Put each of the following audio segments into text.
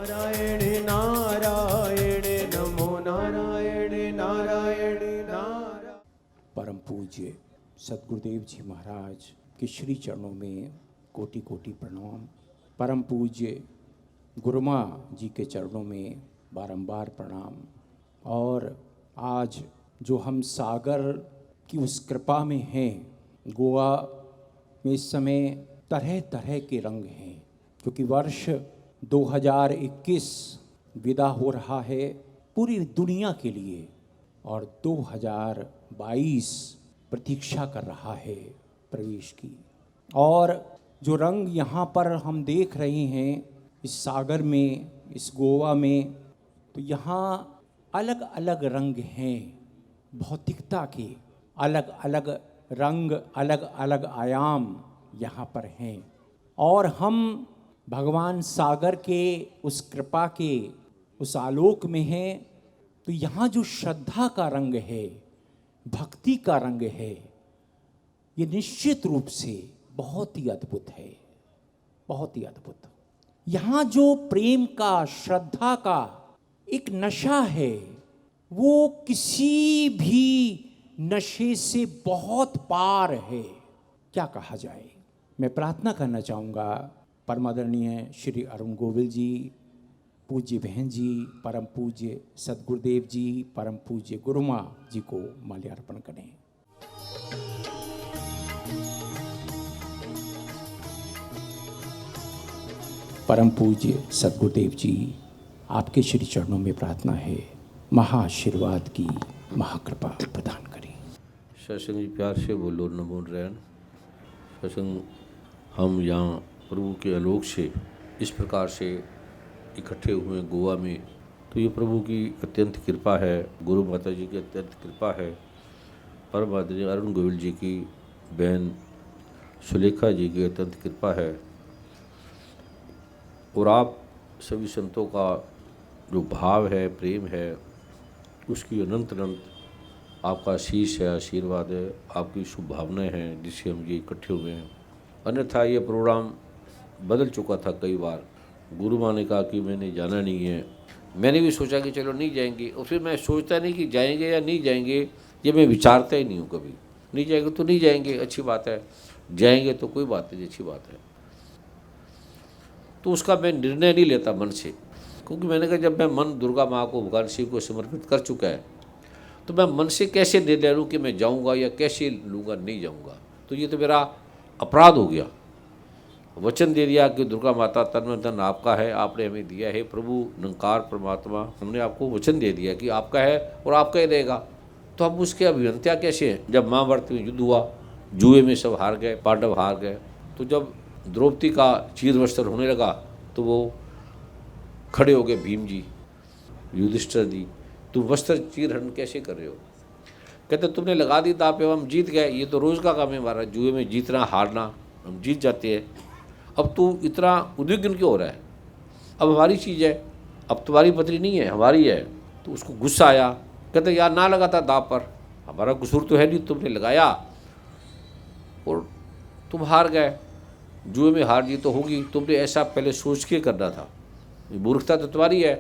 नारायण नारायण नमो नारायण नारायण नारायण। परम पूज्य सद्गुरुदेव जी महाराज के श्री चरणों में कोटि कोटि प्रणाम। परम पूज्य गुरुमा जी के चरणों में बारंबार प्रणाम। और आज जो हम सागर की उस कृपा में हैं, गोवा में इस समय तरह तरह के रंग हैं, क्योंकि वर्ष 2021 विदा हो रहा है पूरी दुनिया के लिए और 2022 प्रतीक्षा कर रहा है प्रवेश की। और जो रंग यहाँ पर हम देख रहे हैं इस सागर में, इस गोवा में, तो यहाँ अलग अलग रंग हैं भौतिकता के, अलग अलग रंग, अलग अलग आयाम यहाँ पर हैं। और हम भगवान सागर के उस कृपा के उस आलोक में हैं। तो यहाँ जो श्रद्धा का रंग है, भक्ति का रंग है, ये निश्चित रूप से बहुत ही अद्भुत है, बहुत ही अद्भुत। यहाँ जो प्रेम का, श्रद्धा का एक नशा है, वो किसी भी नशे से बहुत पार है, क्या कहा जाए। मैं प्रार्थना करना चाहूँगा परमादरणीय श्री अरुण गोविल जी, पूज्य बहन जी, परम पूज्य सद्गुरुदेव जी, परम पूज्य गुरुमा जी को माल्यार्पण करें। परम पूज्य सद्गुरुदेव जी, आपके श्री चरणों में प्रार्थना है, महाआशीर्वाद की महाकृपा प्रदान करें। सत्संग जी प्यार से बोलो नमो नारायण। सत्संग हम यहाँ प्रभु के आलोक से इस प्रकार से इकट्ठे हुए गोवा में, तो ये प्रभु की अत्यंत कृपा है, गुरु माता जी की अत्यंत कृपा है, परम आदरणीय अरुण गोविल जी की बहन सुलेखा जी की अत्यंत कृपा है, और आप सभी संतों का जो भाव है, प्रेम है, उसकी अनंत अनंत आपका आशीष है, आशीर्वाद है, आपकी शुभ भावनाएं हैं, जिससे हम ये इकट्ठे हुए हैं। अन्यथा ये प्रोग्राम बदल चुका था कई बार। गुरु माँ ने कहा कि मैंने जाना नहीं है, मैंने भी सोचा कि चलो नहीं जाएंगे, और फिर मैं सोचता नहीं कि जाएंगे या नहीं जाएंगे, ये मैं विचारता ही नहीं हूँ कभी। नहीं जाएंगे तो नहीं जाएंगे, अच्छी बात है, जाएंगे तो कोई बात नहीं, अच्छी बात है। तो उसका मैं निर्णय नहीं लेता मन से, क्योंकि मैंने कहा जब मैं मन दुर्गा माँ को, भगवान शिव को समर्पित कर चुका है, तो मैं मन से कैसे निर्णय लूँ कि मैं जाऊँगा या कैसे लूँगा नहीं जाऊँगा। तो ये तो मेरा अपराध हो गया। वचन दे दिया कि दुर्गा माता तन मन धन आपका है, आपने हमें दिया है, प्रभु निरंकार परमात्मा, हमने आपको वचन दे दिया कि आपका है और आपका ही रहेगा। तो हम उसके अभियंत्या कैसे हैं। जब महाभारत में युद्ध हुआ, जुए में सब हार गए, पांडव हार गए, तो जब द्रौपदी का चीर वस्त्र होने लगा तो वो खड़े हो गए भीम जी, युधिष्ठिर जी, तुम वस्त्र चीरहरण कैसे कर रहे हो। कहते तुमने लगा दी दांव पे, हम जीत गए, ये तो रोज़ का काम है हमारा, जुए में जीतना हारना, हम जीत जाते हैं। अब तू इतना उद्विग्न क्यों हो रहा है, अब हमारी चीज़ है, अब तुम्हारी पत्नी नहीं है, हमारी है। तो उसको गुस्सा आया, कहते यार ना लगाता दांव पर, हमारा कसूर तो है नहीं, तुमने लगाया और तुम हार गए, जुए में हार जीत तो होगी, तुमने ऐसा पहले सोच के करना था। मूर्खता तो तुम्हारी है,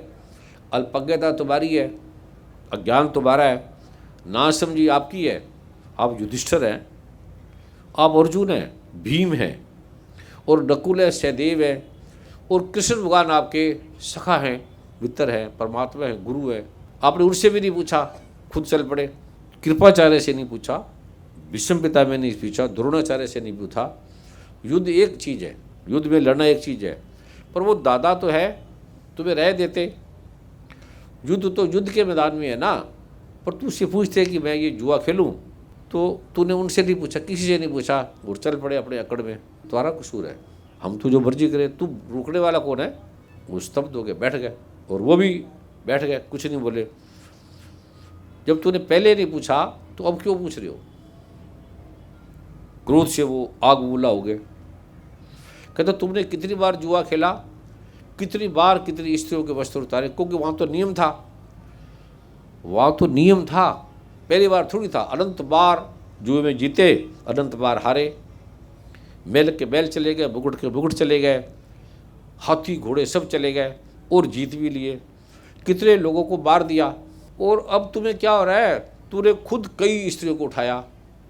अल्पज्ञता तुम्हारी है, अज्ञान तुम्हारा है, ना समझी आपकी है। आप युधिष्ठिर हैं, आप अर्जुन हैं, भीम हैं, और नकुल है, सहदेव है, और कृष्ण भगवान आपके सखा हैं, मित्र हैं, परमात्मा हैं, गुरु है। आपने उनसे भी नहीं पूछा, खुद चल पड़े। कृपाचार्य से नहीं पूछा, भीष्म पिता में नहीं पूछा, द्रोणाचार्य से नहीं पूछा। युद्ध एक चीज़ है, युद्ध में लड़ना एक चीज़ है, पर वो दादा तो है, तुम्हें रह देते। युद्ध तो युद्ध के मैदान में है ना, पर तू उससे पूछते कि मैं ये जुआ खेलूं, तो तूने उनसे नहीं पूछा, किसी से नहीं पूछा, और चल पड़े अपने अकड़ में। तुम्हारा कसूर है, हम तो जो मर्जी करें, तू रोकने वाला कौन है। वो स्तब्ध हो गए, बैठ गए, और वो भी बैठ गए, कुछ नहीं बोले। जब तूने पहले नहीं पूछा तो अब क्यों पूछ रहे हो। क्रोध से वो आग बबूला हो गए। कहते तुमने कितनी बार जुआ खेला, कितनी बार कितनी स्त्रियों के वस्त्र उतारे, क्योंकि वहाँ तो नियम था, वहाँ तो नियम था, पहली बार थोड़ी था। अनंत बार जुए में जीते, अनंत बार हारे। मेल के बैल चले गए, मुकुट के मुकुट चले गए, हाथी घोड़े सब चले गए, और जीत भी लिए, कितने लोगों को मार दिया, और अब तुम्हें क्या हो रहा है, तूने खुद कई स्त्रियों को उठाया।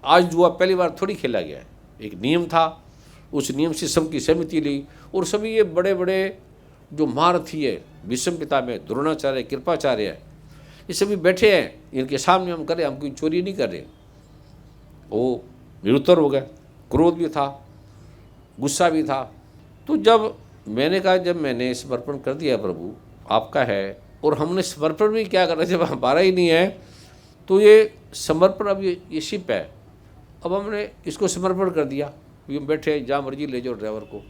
आज जुआ पहली बार थोड़ी खेला गया है, एक नियम था, उस नियम से सबकी सहमति ली, और सभी ये बड़े बड़े जो महारथी है भीष्म पितामह, द्रोणाचार्य, कृपाचार्य है, ये सभी बैठे हैं, इनके सामने हम करें, हम कोई चोरी नहीं कर रहे। वो निरुत्तर हो गए, क्रोध भी था, गुस्सा भी था। तो जब मैंने कहा, जब मैंने समर्पण कर दिया प्रभु आपका है, और हमने समर्पण भी क्या करना, जब हमारा ही नहीं है तो ये समर्पण, अब ये शिप है, अब हमने इसको समर्पण कर दिया, ये बैठे जहाँ मर्जी ले जाओ ड्राइवर को,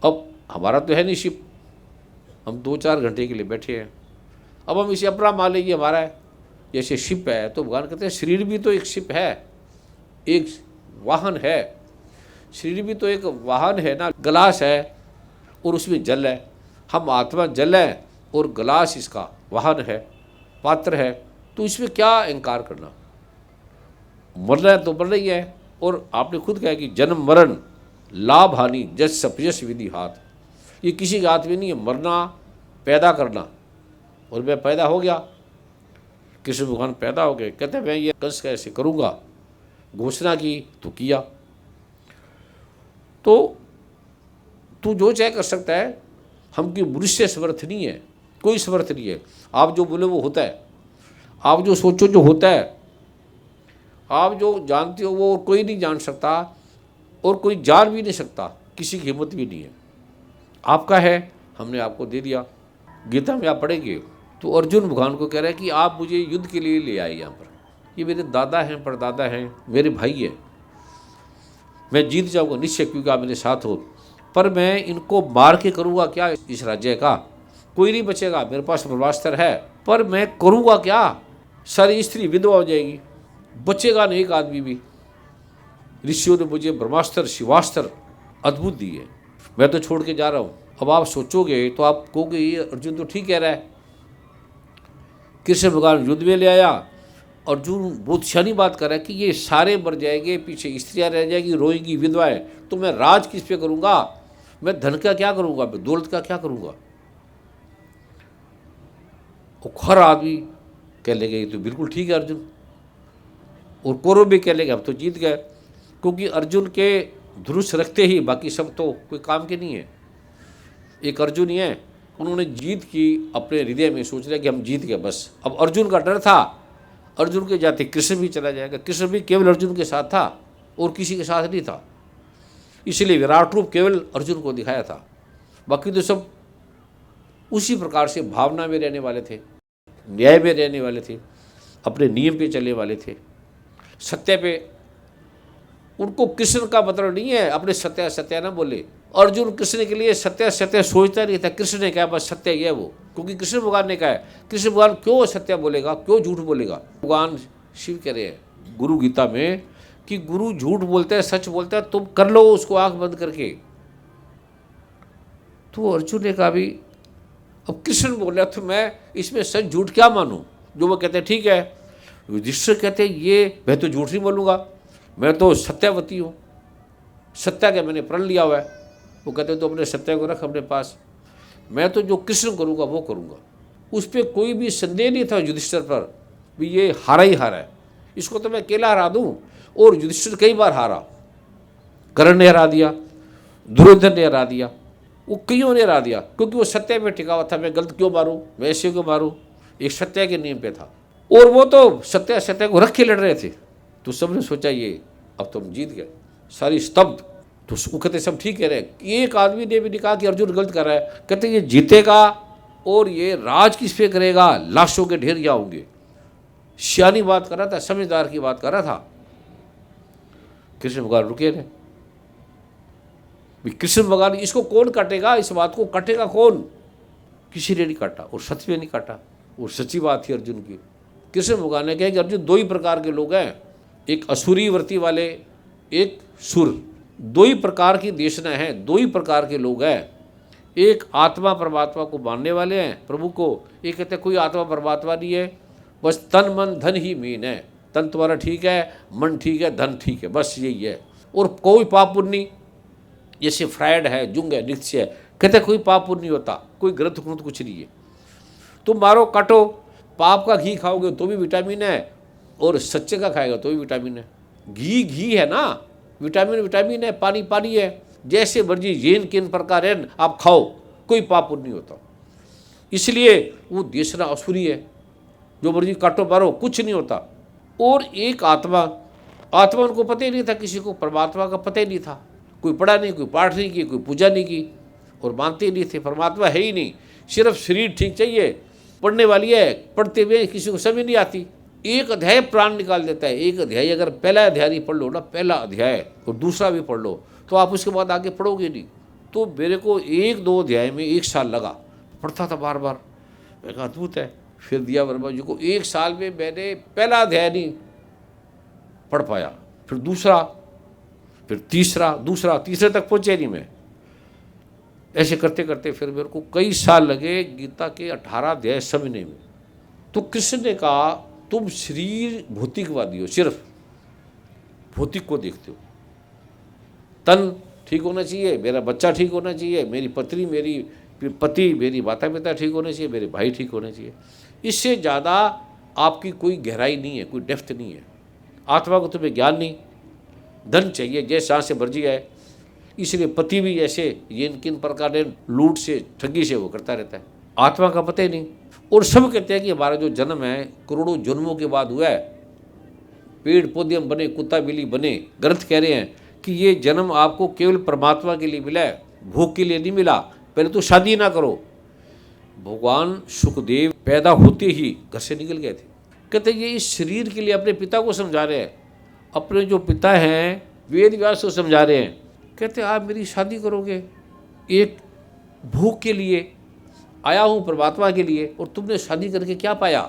अब हमारा तो है नहीं शिप, हम 2-4 घंटे के लिए बैठे हैं, अब हम इसे अपना मान लीजिए हमारा है, जैसे शिप है। तो भगवान कहते हैं शरीर भी तो एक शिप है, एक वाहन है, शरीर भी तो एक वाहन है ना, गिलास है और उसमें जल है, हम आत्मा जल है और गिलास इसका वाहन है, पात्र है, तो इसमें क्या अहंकार करना, मरना है तो मरना ही है। और आपने खुद कहा कि जन्म मरण लाभ हानि जस सपयस विधि हाथ, ये किसी के हाथ में नहीं है, मरना पैदा करना, और मैं पैदा हो गया, कृष्ण भगवान पैदा हो गए, कहते मैं ये कंस कैसे करूँगा, घोषणा की तो किया, तो तू जो चाहे कर सकता है, हम की मनुष्य समर्थ नहीं है, कोई समर्थ नहीं है, आप जो बोले वो होता है, आप जो सोचो जो होता है, आप जो जानते हो वो कोई नहीं जान सकता, और कोई जान भी नहीं सकता, किसी की हिम्मत भी नहीं है, आपका है, हमने आपको दे दिया। गीता में आप पढ़ेंगे तो अर्जुन भगवान को कह रहा है कि आप मुझे युद्ध के लिए ले आए यहाँ पर, ये मेरे दादा हैं, परदादा हैं, मेरे भाई हैं, मैं जीत जाऊँगा निश्चय, क्योंकि आप मेरे साथ हो, पर मैं इनको मार के करूँगा क्या, इस राज्य का कोई नहीं बचेगा, मेरे पास ब्रह्मास्त्र है, पर मैं करूँगा क्या, सारी स्त्री विधवा हो जाएगी, बचेगा नहीं एक आदमी भी। ऋषियों ने मुझे ब्रह्मास्त्र शिवास्त्र अद्भुत दी है, मैं तो छोड़ के जा रहा हूँ। अब आप सोचोगे तो आप कहोगे ये अर्जुन तो ठीक कह रहा है, कृष्ण भगवान युद्ध में ले आया, अर्जुन बहुत शानी बात कर रहा है कि ये सारे मर जाएंगे, पीछे स्त्रियाँ रह जाएगी, रोएंगी विधवाएं, तो मैं राज किस पे करूँगा, मैं धन का क्या करूँगा, मैं दौलत का क्या करूँगा। और हर आदमी कह लेगा ये तो बिल्कुल ठीक है अर्जुन, और कौरव भी कह लेगा हम तो जीत गए, क्योंकि अर्जुन के धनुष रखते ही बाकी सब तो कोई काम के नहीं है, एक अर्जुन ही है, उन्होंने जीत की अपने हृदय में, सोच रहे कि हम जीत गए बस। अब अर्जुन का डर था, अर्जुन के जाते कृष्ण भी चला जाएगा, कृष्ण भी केवल अर्जुन के साथ था और किसी के साथ नहीं था, इसलिए विराट रूप केवल अर्जुन को दिखाया था, बाकी तो सब उसी प्रकार से भावना में रहने वाले थे, न्याय में रहने वाले थे, अपने नियम पे चलने वाले थे, सत्य पे। उनको कृष्ण का मतलब नहीं है अपने सत्य सत्य ना बोले, अर्जुन कृष्ण के लिए सत्य सत्य सोचता नहीं था, कृष्ण ने कहा बस सत्य ही है वो, क्योंकि कृष्ण भगवान ने कहा है, कृष्ण भगवान क्यों सत्य बोलेगा, क्यों झूठ बोलेगा। भगवान शिव कह रहे हैं गुरु गीता में कि गुरु झूठ बोलता है सच बोलता है, तुम कर लो उसको आंख बंद करके। तो अर्जुन ने कहा भी अब कृष्ण बोल रहा तो मैं इसमें सच झूठ क्या मानूं, जो वो कहते हैं ठीक है। युधिष्ठिर कहते हैं ये मैं तो झूठ नहीं बोलूँगा, मैं तो सत्यवती हूँ, सत्य का मैंने प्रण लिया हुआ है। वो कहते हैं तो अपने सत्य को रख अपने पास, मैं तो जो कृष्ण करूँगा वो करूँगा। उस पर कोई भी संदेह नहीं था युधिष्ठिर पर भी ये हारा ही हारा है, इसको तो मैं अकेला हरा दूँ। और युधिष्ठिर कई बार हारा, कर्ण ने हरा दिया, दुर्योधन ने हरा दिया, वो कईयों ने हरा दिया, क्योंकि वो सत्य पे टिका हुआ था, मैं गलत क्यों मारूँ, मैं ऐसे क्यों मारूँ, एक सत्य के नियम पे था। और वो तो सत्य सत्य को रख के लड़ रहे थे, तो सबने सोचा ये अब तो हम जीत गए, सारी स्तब्ध। तो वो कहते सब ठीक कह रहे हैं, एक आदमी ने भी नहीं कहा कि अर्जुन गलत कर रहा है, कहते ये जीतेगा और ये राज किस पे करेगा, लाशों के ढेर क्या होंगे। सियानी बात कर रहा था, समझदार की बात कर रहा था। कृष्ण भगवान रुके रहे, कृष्ण भगवान इसको कौन काटेगा, इस बात को काटेगा कौन, किसी ने नहीं काटा, और सच में नहीं काटा, और सच्ची बात थी अर्जुन की। कृष्ण भगवान ने कहा कि अर्जुन दो ही प्रकार के लोग हैं, एक असुरी वृत्ति वाले, एक सुर, दो ही प्रकार की देशना है, दो ही प्रकार के लोग हैं। एक आत्मा परमात्मा को मानने वाले हैं प्रभु को, एक कहते हैं कोई आत्मा परमात्मा नहीं है, बस तन मन धन ही मीन है, तन तुम्हारा ठीक है, मन ठीक है, धन ठीक है, बस यही है, और कोई पाप पुण्य नहीं। जैसे फ्रायड है, जुंग है, नित्य है, कहते कोई पाप पुण्य नहीं होता, कोई ग्रंथ ग्रंथ कुछ नहीं है। तुम मारो काटो, पाप का घी खाओगे तो भी विटामिन है, और सच्चे का खाएगा तो भी विटामिन है। घी घी है ना, विटामिन विटामिन है, पानी पानी है। जैसे मर्जी येन किन प्रकार है आप खाओ, कोई पाप पुण्य नहीं होता। इसलिए वो देशना असुरी है, जो मर्जी काटो मारो कुछ नहीं होता। और एक आत्मा, आत्मा उनको पता ही नहीं था, किसी को परमात्मा का पता ही नहीं था। कोई पढ़ा नहीं, कोई पाठ नहीं की, कोई पूजा नहीं की, और मानते ही नहीं थे परमात्मा है ही नहीं। सिर्फ शरीर ठीक चाहिए, पढ़ने वाली है, पढ़ते हुए किसी को समझ नहीं आती। एक अध्याय प्राण निकाल देता है। एक अध्याय अगर पहला अध्याय नहीं पढ़ लो ना, पहला अध्याय और दूसरा भी पढ़ लो, तो आप उसके बाद आगे पढ़ोगे नहीं। तो मेरे को 1-2 अध्याय में 1 साल लगा, पढ़ता था बार बार। मैं कहा अद्भुत है। फिर दिया वर्मा जी को 1 साल में मैंने पहला अध्याय नहीं पढ़ पाया, फिर दूसरा, फिर तीसरा, दूसरा, तीसरे तक पहुँचे नहीं मैं। ऐसे करते करते फिर मेरे को कई साल लगे गीता के 18 अध्याय समझने में। तो कृष्ण ने कहा तुम शरीर भौतिकवादी हो, सिर्फ भौतिक को देखते हो। तन ठीक होना चाहिए, मेरा बच्चा ठीक होना चाहिए, मेरी पत्नी, मेरी पति, मेरी माता पिता ठीक होने चाहिए, मेरे भाई ठीक होने चाहिए। इससे ज़्यादा आपकी कोई गहराई नहीं है, कोई डेप्थ नहीं है। आत्मा को तुम्हें ज्ञान नहीं, धन चाहिए जैसा से मर्जी है। इसलिए पति भी ऐसे ये किन प्रकार ने लूट से ठगी से वो करता रहता है, आत्मा का पता ही नहीं। और सब कहते हैं कि हमारा जो जन्म है करोड़ों जन्मों के बाद हुआ है, पेड़ पौधे हम बने, कुत्ता बिल्ली बने। ग्रंथ कह रहे हैं कि ये जन्म आपको केवल परमात्मा के लिए मिला है, भोग के लिए नहीं मिला। पहले तो शादी ना करो। भगवान सुखदेव पैदा होते ही घर से निकल गए थे। कहते ये इस शरीर के लिए अपने पिता को समझा रहे हैं, अपने जो पिता हैं वेद व्यास को समझा रहे हैं। कहते आप मेरी शादी करोगे, एक भूख के लिए आया हूँ, परमात्मा के लिए, और तुमने शादी करके क्या पाया?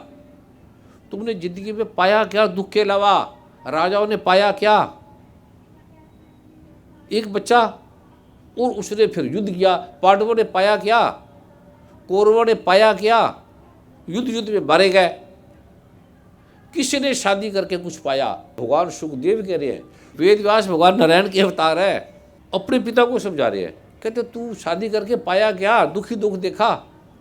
तुमने जिंदगी में पाया क्या दुख के अलावा? राजाओं ने पाया क्या? एक बच्चा, और उसने फिर युद्ध किया। पांडवों ने पाया क्या? कौरवों ने पाया क्या? युद्ध में मारे गए। किसी ने शादी करके कुछ पाया? भगवान सुखदेव कह रहे हैं, वेद व्यास भगवान नारायण के अवतार है, अपने पिता को समझा रहे हैं। कहते तू शादी करके पाया क्या? दुखी दुख देखा?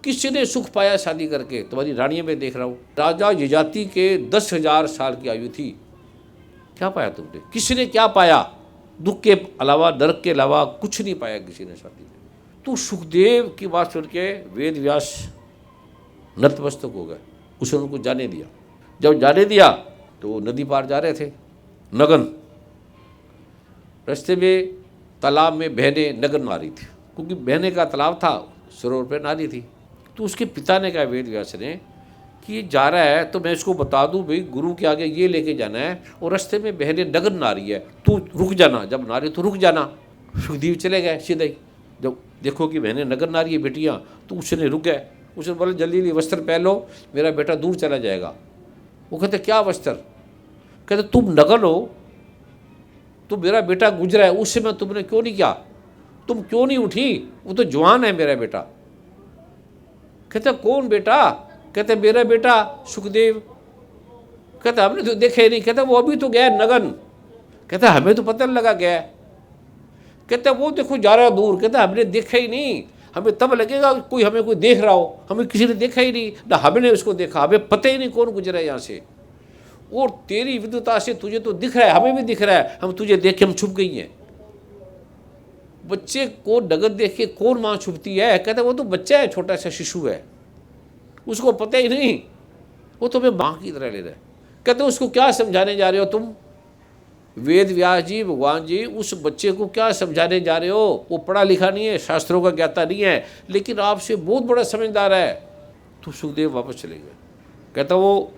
किसी ने सुख पाया शादी करके? तुम्हारी रानियों में देख रहा हूँ। राजा यजाति के 10,000 साल की आयु थी, क्या पाया तुमने? किसी ने क्या पाया? दुख के अलावा, नरक के अलावा कुछ नहीं पाया किसी ने शादी में। तो सुखदेव की बात सुन के वेद व्यास नतमस्तक हो गए। उसने उनको जाने दिया। जब जाने दिया तो नदी पार जा रहे थे, नगन। रास्ते में तालाब में बहनें नगन मारी थी, क्योंकि बहने का तालाब था, सरोवर पे नाली थी। तो उसके पिता ने कहा वेद व्यास ने कि ये जा रहा है तो मैं इसको बता दूं भाई गुरु के आगे ये लेके जाना है, और रास्ते में बहनें नगन नारी है, तू रुक जाना, जब नारी तो रुक जाना। सुखदेव चले गए सीधे ही। जब देखो कि बहनें नगन नारी है बेटियाँ, तो उसने रुक गए। उसने बोले जल्दी जल्दी वस्त्र पहन लो, मेरा बेटा दूर चला जाएगा। वो कहते क्या वस्त्र? कहते तुम नगन हो, तो मेरा बेटा गुजरा है, उस समय तुमने क्यों नहीं किया? तुम क्यों नहीं उठी? वो तो जवान है मेरा बेटा। कहते कौन बेटा? कहते मेरा बेटा सुखदेव। कहते हमने तो देखा ही नहीं। कहते वो अभी तो गया नगन। कहते हमें तो पता लगा गया। कहते वो देखो जा रहा दूर। कहते हमने देखा ही नहीं, हमें तब लगेगा कोई हमें कोई देख रहा हो, हमें किसी ने देखा ही नहीं ना, हमने उसको देखा, हमें पता ही नहीं कौन गुजरा है यहाँ से। और तेरी विद्युता से तुझे तो दिख रहा है, हमें भी दिख रहा है, हम तुझे देख के हम छुप गई हैं। बच्चे को नगद देख के कौन माँ छुपती है? कहते वो तो बच्चा है, छोटा सा शिशु है, उसको पता ही नहीं, वो तुम्हें माँ की तरह ले रहा है। कहते उसको क्या समझाने जा रहे हो तुम? वेद व्यास जी, भगवान जी उस बच्चे को क्या समझाने जा रहे हो? वो पढ़ा लिखा नहीं है, शास्त्रों का ज्ञाता नहीं है, लेकिन आपसे बहुत बड़ा समझदार है। तो सुखदेव वापस चले गए। कहता वो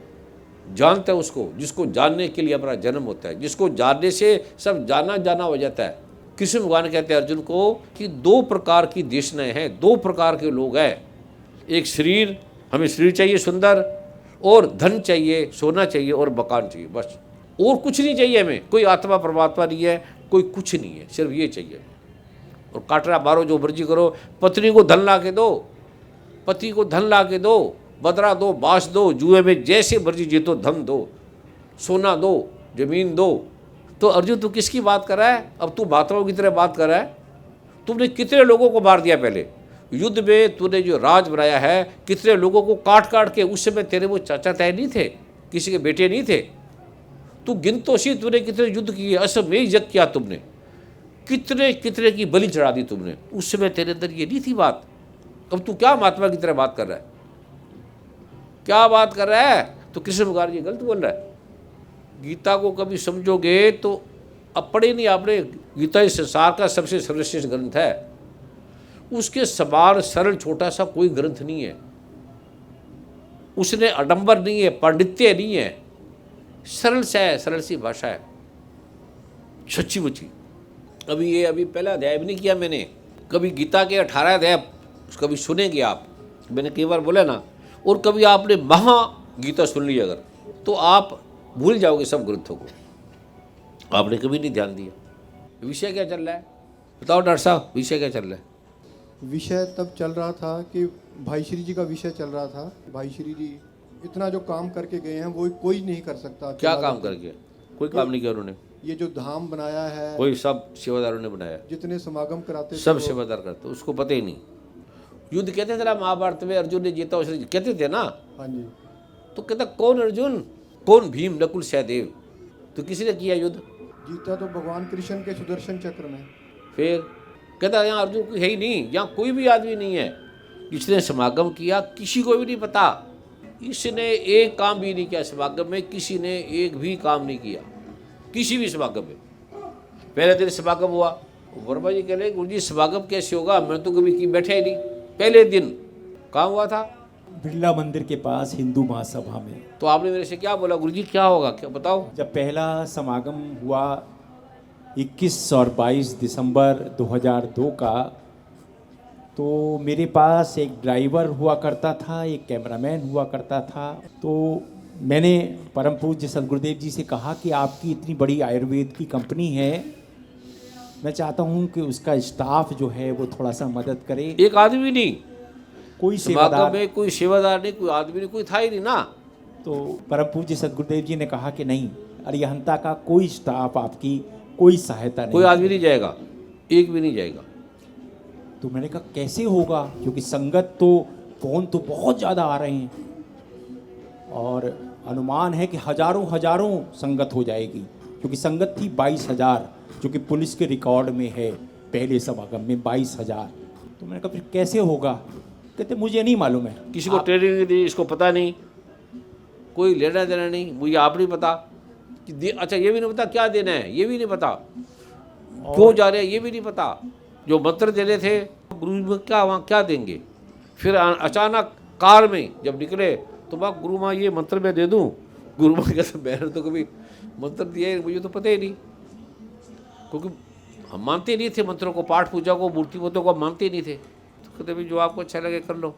जानता है उसको जिसको जानने के लिए हमारा जन्म होता है, जिसको जानने से सब जाना जाना हो जाता है। कृष्ण भगवान कहते हैं अर्जुन को कि 2 प्रकार की देशनाएं हैं, 2 प्रकार के लोग हैं। एक शरीर, हमें शरीर चाहिए सुंदर, और धन चाहिए, सोना चाहिए और मकान चाहिए, बस और कुछ नहीं चाहिए हमें। कोई आत्मा परमात्मा नहीं है, कोई कुछ नहीं है, सिर्फ ये चाहिए। और काटना मारो जो मर्जी करो, पत्नी को धन ला के दो, पति को धन ला के दो, बदरा दो, बांस दो, जुए में जैसे मर्जी जीतो, धन दो, सोना दो, जमीन दो। तो अर्जुन तू किसकी बात कर रहा है? अब तू महात्माओं की तरह बात कर रहा है। तुमने कितने लोगों को मार दिया पहले? युद्ध में तूने जो राज बनाया है, कितने लोगों को काट काट के, उस समय तेरे वो चाचा ताए नहीं थे, किसी के बेटे नहीं थे, तू गिन तो सी तूने कितने युद्ध किए, असम में ही जग किया तुमने, कितने कितने की बलि चढ़ा दी तुमने, उस समय तेरे अंदर ये नहीं थी बात। अब तू क्या महात्मा की तरह बात कर रहा है, क्या बात कर रहा है? तो कृष्ण भगवान जी गलत बोल रहा है। गीता को कभी समझोगे तो अब पढ़े नहीं आपने, गीता इस संसार का सबसे सर्वश्रेष्ठ ग्रंथ है, उसके समान सरल छोटा सा कोई ग्रंथ नहीं है, उसने आडंबर नहीं है, पांडित्य नहीं है, सरल सा है, सरल सी भाषा है, सच्ची मुच्ची। अभी पहला अध्याय भी नहीं किया मैंने, कभी गीता के 18 अध्याय कभी सुनेंगे आप, मैंने कई बार बोला ना, और कभी आपने महा गीता सुन ली अगर, तो आप भूल जाओगे सब ग्रंथों को, आपने कभी नहीं ध्यान दिया। विषय क्या चल रहा है बताओ डॉक्टर साहब, विषय क्या चल रहा है? विषय तब चल रहा था कि भाई श्री जी का विषय चल रहा था। भाई श्री जी इतना जो काम करके गए हैं वो कोई नहीं कर सकता। क्या काम करके? कोई काम नहीं किया उन्होंने, ये जो धाम बनाया है कोई सब सेवादारों ने बनाया, जितने समागम कराते सब सेवादार करते, उसको पता ही नहीं। युद्ध कहते थे ना महाभारत में, अर्जुन ने जीता, उसने कहते थे ना, हाँ जी, तो कहता कौन अर्जुन, कौन भीम, नकुल सहदेव, तो किसी ने किया युद्ध? जीता तो भगवान कृष्ण के सुदर्शन चक्र में। फिर कहता यहाँ अर्जुन कोई है ही नहीं, यहाँ कोई भी आदमी नहीं है जिसने समागम किया, किसी को भी नहीं पता, इसने एक काम भी नहीं किया समागम में, किसी ने एक भी काम नहीं किया किसी भी समागम में। पहले दिन समागम हुआ, वर्मा जी कह रहे गुरु जी समागम कैसे होगा, मैं तो कभी बैठा ही नहीं। पहले दिन काम हुआ था बिरला मंदिर के पास हिंदू महासभा में। तो आपने मेरे से क्या बोला, गुरु जी क्या होगा, क्या बताओ? जब पहला समागम हुआ 21 और 22 दिसंबर 2002 का, तो मेरे पास एक ड्राइवर हुआ करता था, एक कैमरामैन हुआ करता था। तो मैंने परम पूज्य सदगुरुदेव जी से कहा कि आपकी इतनी बड़ी आयुर्वेद की कंपनी है, मैं चाहता हूँ कि उसका स्टाफ जो है वो थोड़ा सा मदद करे। एक आदमी नहीं, कोई समागम सेवादार में कोई सेवादार नहीं, कोई आदमी नहीं, कोई था ही नहीं ना। तो परम पूज्य सदगुरुदेव जी ने कहा कि नहीं, अरिहंता का कोई स्टाफ आपकी कोई सहायता नहीं, कोई आदमी नहीं जाएगा, एक भी नहीं जाएगा। तो मैंने कहा कैसे होगा, क्योंकि संगत तो फ़ोन तो बहुत ज़्यादा आ रहे हैं और अनुमान है कि हजारों संगत हो जाएगी, क्योंकि संगत थी 22,000, जो कि पुलिस के रिकॉर्ड में है, पहले समागम में 22,000। तो मैंने कहा फिर कैसे होगा? कहते मुझे नहीं मालूम है, किसी को ट्रेनिंग नहीं दी, इसको पता नहीं, कोई लेना देना नहीं, मुझे आप नहीं पता कि अच्छा ये भी नहीं पता क्या देना है, ये भी नहीं पता क्यों जा रहे हैं, ये भी नहीं पता। जो मंत्र देने थे गुरु में क्या वहाँ क्या देंगे। फिर अचानक कार में जब निकले तो वहाँ गुरु माँ ये मंत्र मैं दे दूँ, गुरु माँ कहते मैंने तो कभी मंत्र दिया मुझे तो पता ही नहीं, क्योंकि हम मानते नहीं थे मंत्रों को, पाठ पूजा को, मूर्ति पूजा को मानते नहीं थे। तो कहते भाई जो आपको अच्छा लगे कर लो।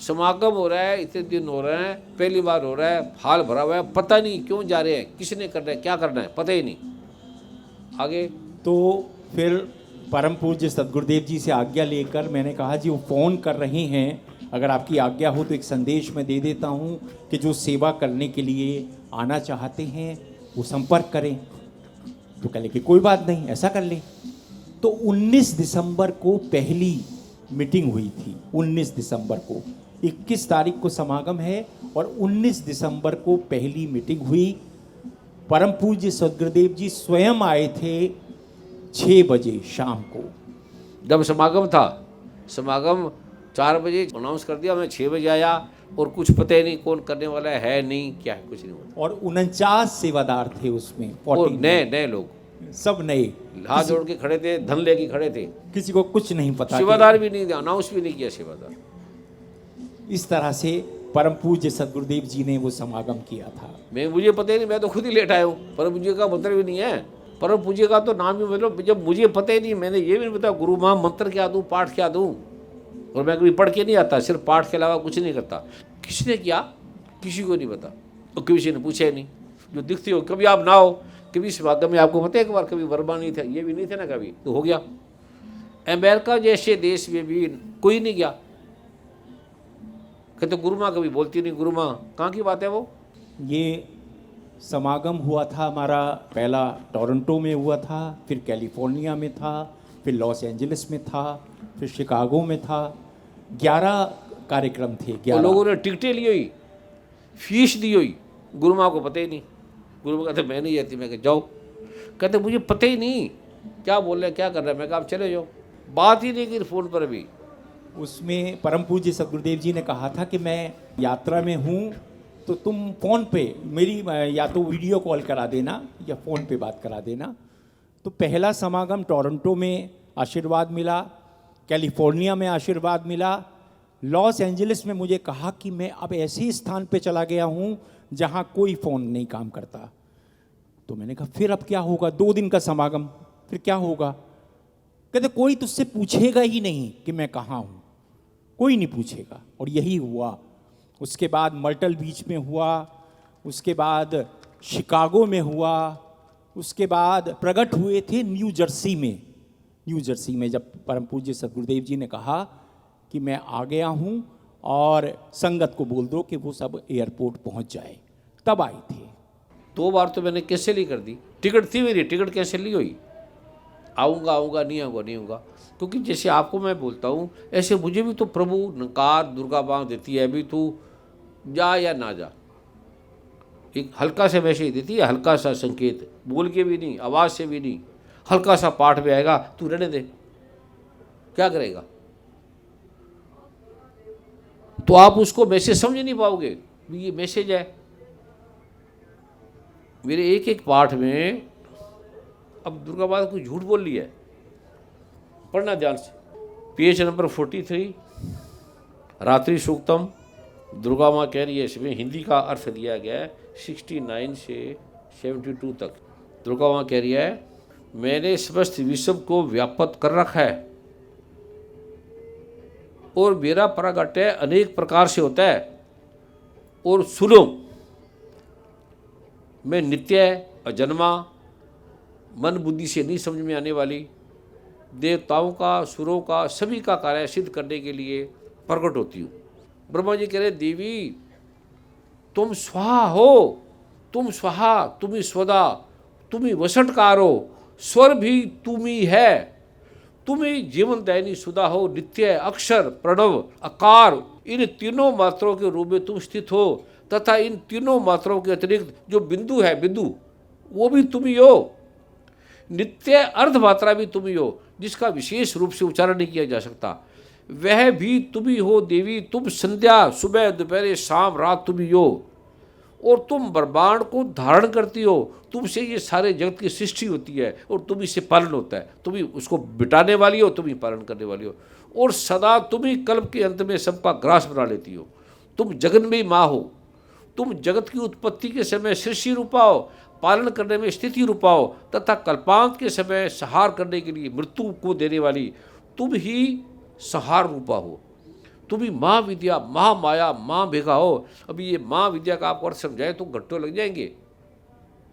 समागम हो रहा है, इतने दिन हो रहे हैं, पहली बार हो रहा है, हाल भरा हुआ है, पता नहीं क्यों जा रहे हैं, किसने करना है, क्या करना है, पता ही नहीं। आगे तो फिर परम पूज्य सदगुरुदेव जी से आज्ञा लेकर मैंने कहा जी वो फ़ोन कर रहे हैं, अगर आपकी आज्ञा हो तो एक संदेश मैं दे देता हूँ कि जो सेवा करने के लिए आना चाहते हैं वो संपर्क करें। तो कह कि कोई बात नहीं, ऐसा कर ले। तो 19 दिसंबर को पहली मीटिंग हुई थी, 19 दिसंबर को, 21 तारीख को समागम है और 19 दिसंबर को पहली मीटिंग हुई। परम पूज्य सदगुरुदेव जी स्वयं आए थे 6 बजे शाम को। जब समागम था, समागम 4 बजे अनाउंस कर दिया, मैं 6 बजे आया और कुछ पता ही नहीं कौन करने वाला है नहीं क्या है, कुछ नहीं होता। और 49 सेवादार थे उसमें, और नए लोग, सब नए, हाथ जोड़ के खड़े थे, धन लेके खड़े थे, किसी को कुछ नहीं पता, सेवादार भी नहीं, अनाउंस भी नहीं किया सेवादार। इस तरह से परम पूज्य सदगुरुदेव जी ने वो समागम किया था। मुझे पता ही नहीं, मैं तो खुद ही लेट आया हूँ, परम पूज्य का मंत्र भी नहीं है, परम पूज्य का तो नाम भी मतलब जब मुझे पता ही नहीं, मैंने ये भी नहीं पता गुरु माँ मंत्र क्या दूँ, पाठ क्या दूँ, और मैं कभी पढ़ के नहीं आता, सिर्फ पाठ के अलावा कुछ नहीं करता। किसने किया किसी को नहीं पता, और किसी ने पूछा ही नहीं। जो दिखती हो कभी आप ना हो, कभी समागम में आपको पता है एक बार कभी वर्मा नहीं था, ये भी नहीं थे ना, कभी तो हो गया। अमेरिका जैसे देश में भी कोई नहीं गया, कहते गुरु माँ कभी बोलती नहीं, गुरु माँ कहाँ की बात है वो। ये समागम हुआ था हमारा, पहला टोरंटो में हुआ था, फिर कैलिफोर्निया में था, फिर लॉस एंजलिस में था, फिर शिकागो में था। 11 कार्यक्रम थे। वो 11 लोगों ने टिकटें ली हुई, फीस दी हुई, गुरु माँ को पता ही नहीं। गुरु माँ कहते मैं नहीं जाती। मैं कहा जाओ। कहते मुझे पता ही नहीं क्या बोल रहे हैं, क्या कर रहे हैं। मैं कहा आप चले जाओ। बात ही नहीं की फ़ोन पर भी। उसमें परम पूज्य सदगुरुदेव जी ने कहा था कि मैं यात्रा में हूँ तो तुम फ़ोन पे मेरी या तो वीडियो कॉल करा देना या फ़ोन पे बात करा देना। तो पहला समागम टोरंटो में आशीर्वाद मिला, कैलिफोर्निया में आशीर्वाद मिला, लॉस एंजलिस में मुझे कहा कि मैं अब ऐसे स्थान पे चला गया हूँ जहाँ कोई फ़ोन नहीं काम करता। तो मैंने कहा फिर अब क्या होगा, 2 दिन का समागम, फिर क्या होगा? कहते कोई तुझसे पूछेगा ही नहीं कि मैं कहाँ हूँ, कोई नहीं पूछेगा। और यही हुआ। उसके बाद मर्टल बीच में हुआ, उसके बाद शिकागो में हुआ, उसके बाद प्रकट हुए थे न्यू जर्सी में जब परम पूज्य सदगुरुदेव जी ने कहा कि मैं आ गया हूँ और संगत को बोल दो कि वो सब एयरपोर्ट पहुँच जाए, तब आए थे। 2 बार तो मैंने कैंसिल ही कर दी। टिकट थी मेरी, टिकट कैंसिल नहीं हुई। आऊँगा नहीं आऊँगा। क्योंकि जैसे आपको मैं बोलता हूँ ऐसे मुझे भी तो प्रभु नकार दुर्गा माँ देती है, अभी तू जा या ना जा। एक हल्का सा वैसे ही देती है, हल्का सा संकेत, बोल के भी नहीं, आवाज़ से भी नहीं, हल्का सा पाठ में आएगा, तू रहने दे, क्या करेगा? तो आप उसको मैसेज समझ नहीं पाओगे, ये मैसेज है। मेरे एक पाठ में अब दुर्गा माता कोई झूठ बोल रही है, पढ़ना ध्यान से। पेज नंबर 43, रात्रि सूक्तम। दुर्गा माँ कह रही है, इसमें हिंदी का अर्थ दिया गया है 69 से 72 तक। दुर्गा माँ कह रही है, मैंने समस्त विश्व को व्याप्त कर रखा है और मेरा प्रागट्य अनेक प्रकार से होता है। और सुनो, मैं नित्य अजन्मा, मन बुद्धि से नहीं समझ में आने वाली, देवताओं का, सुरों का, सभी का कार्य सिद्ध करने के लिए प्रकट होती हूँ। ब्रह्मा जी कह रहे, देवी तुम स्वाहा हो, तुम स्वाहा, तुम ही स्वदा, तुम ही वसंतकार हो, स्वर भी तुम ही है, तुम ही जीवन दायिनी सुधा हो, नित्य, अक्षर, प्रणव, आकार, इन तीनों मात्राओं के रूप में तुम स्थित हो, तथा इन तीनों मात्राओं के अतिरिक्त जो बिंदु है, बिंदु वो भी तुम ही हो। नित्य अर्ध मात्रा भी तुम ही हो, जिसका विशेष रूप से उच्चारण नहीं किया जा सकता, वह भी तुम ही हो देवी। तुम संध्या, सुबह, दोपहर, शाम, रात तुम ही हो, और तुम ब्रह्मांड को धारण करती हो। तुमसे ये सारे जगत की सृष्टि होती है और तुम इससे पालन होता है। तुम ही उसको बिटाने वाली हो, तुम ही पालन करने वाली हो, और सदा तुम ही कल्प के अंत में सबका ग्रास बना लेती हो। तुम जगन में माँ हो, तुम जगत की उत्पत्ति के समय सृष्टि रूपा हो, पालन करने में स्थिति रूपा हो, तथा कल्पांत के समय संहार करने के लिए मृत्यु को देने वाली तुम ही संहार रूपा हो। तुम ही माँ विद्या, महामाया, माँ भेगा हो। अभी ये माँ विद्या का आपको अर्थ समझाए तो घट्टों लग जाएंगे।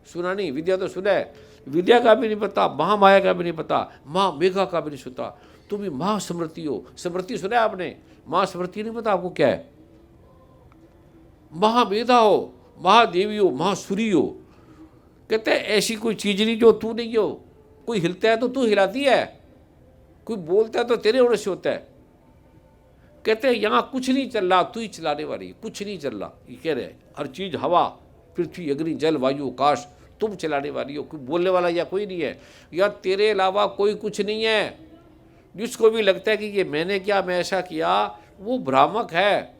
सुना नहीं, विद्या तो सुना है, विद्या का भी नहीं पता, महामाया का भी नहीं पता, माँ मेघा का भी नहीं सुना। तुम ही माँ स्मृति हो। स्मृति सुना है आपने, माँ स्मृति नहीं पता आपको क्या है। महावेदा हो, महादेवी हो, महासुरी हो। कहते हैं ऐसी कोई चीज नहीं जो तू नहीं हो। कोई हिलता है तो तू हिलाती है, कोई बोलता है तो तेरे होने से होता है। कहते हैं यहाँ कुछ नहीं चल रहा, तू ही चलाने वाली, कुछ नहीं चल रहा। ये कह रहे हैं हर चीज, हवा, पृथ्वी, अग्नि, जल, वायु, आकाश, तुम चलाने वाली हो। कोई बोलने वाला या कोई नहीं है, या तेरे अलावा कोई कुछ नहीं है। जिसको भी लगता है कि ये मैंने किया, मैं ऐसा किया, वो भ्रामक है,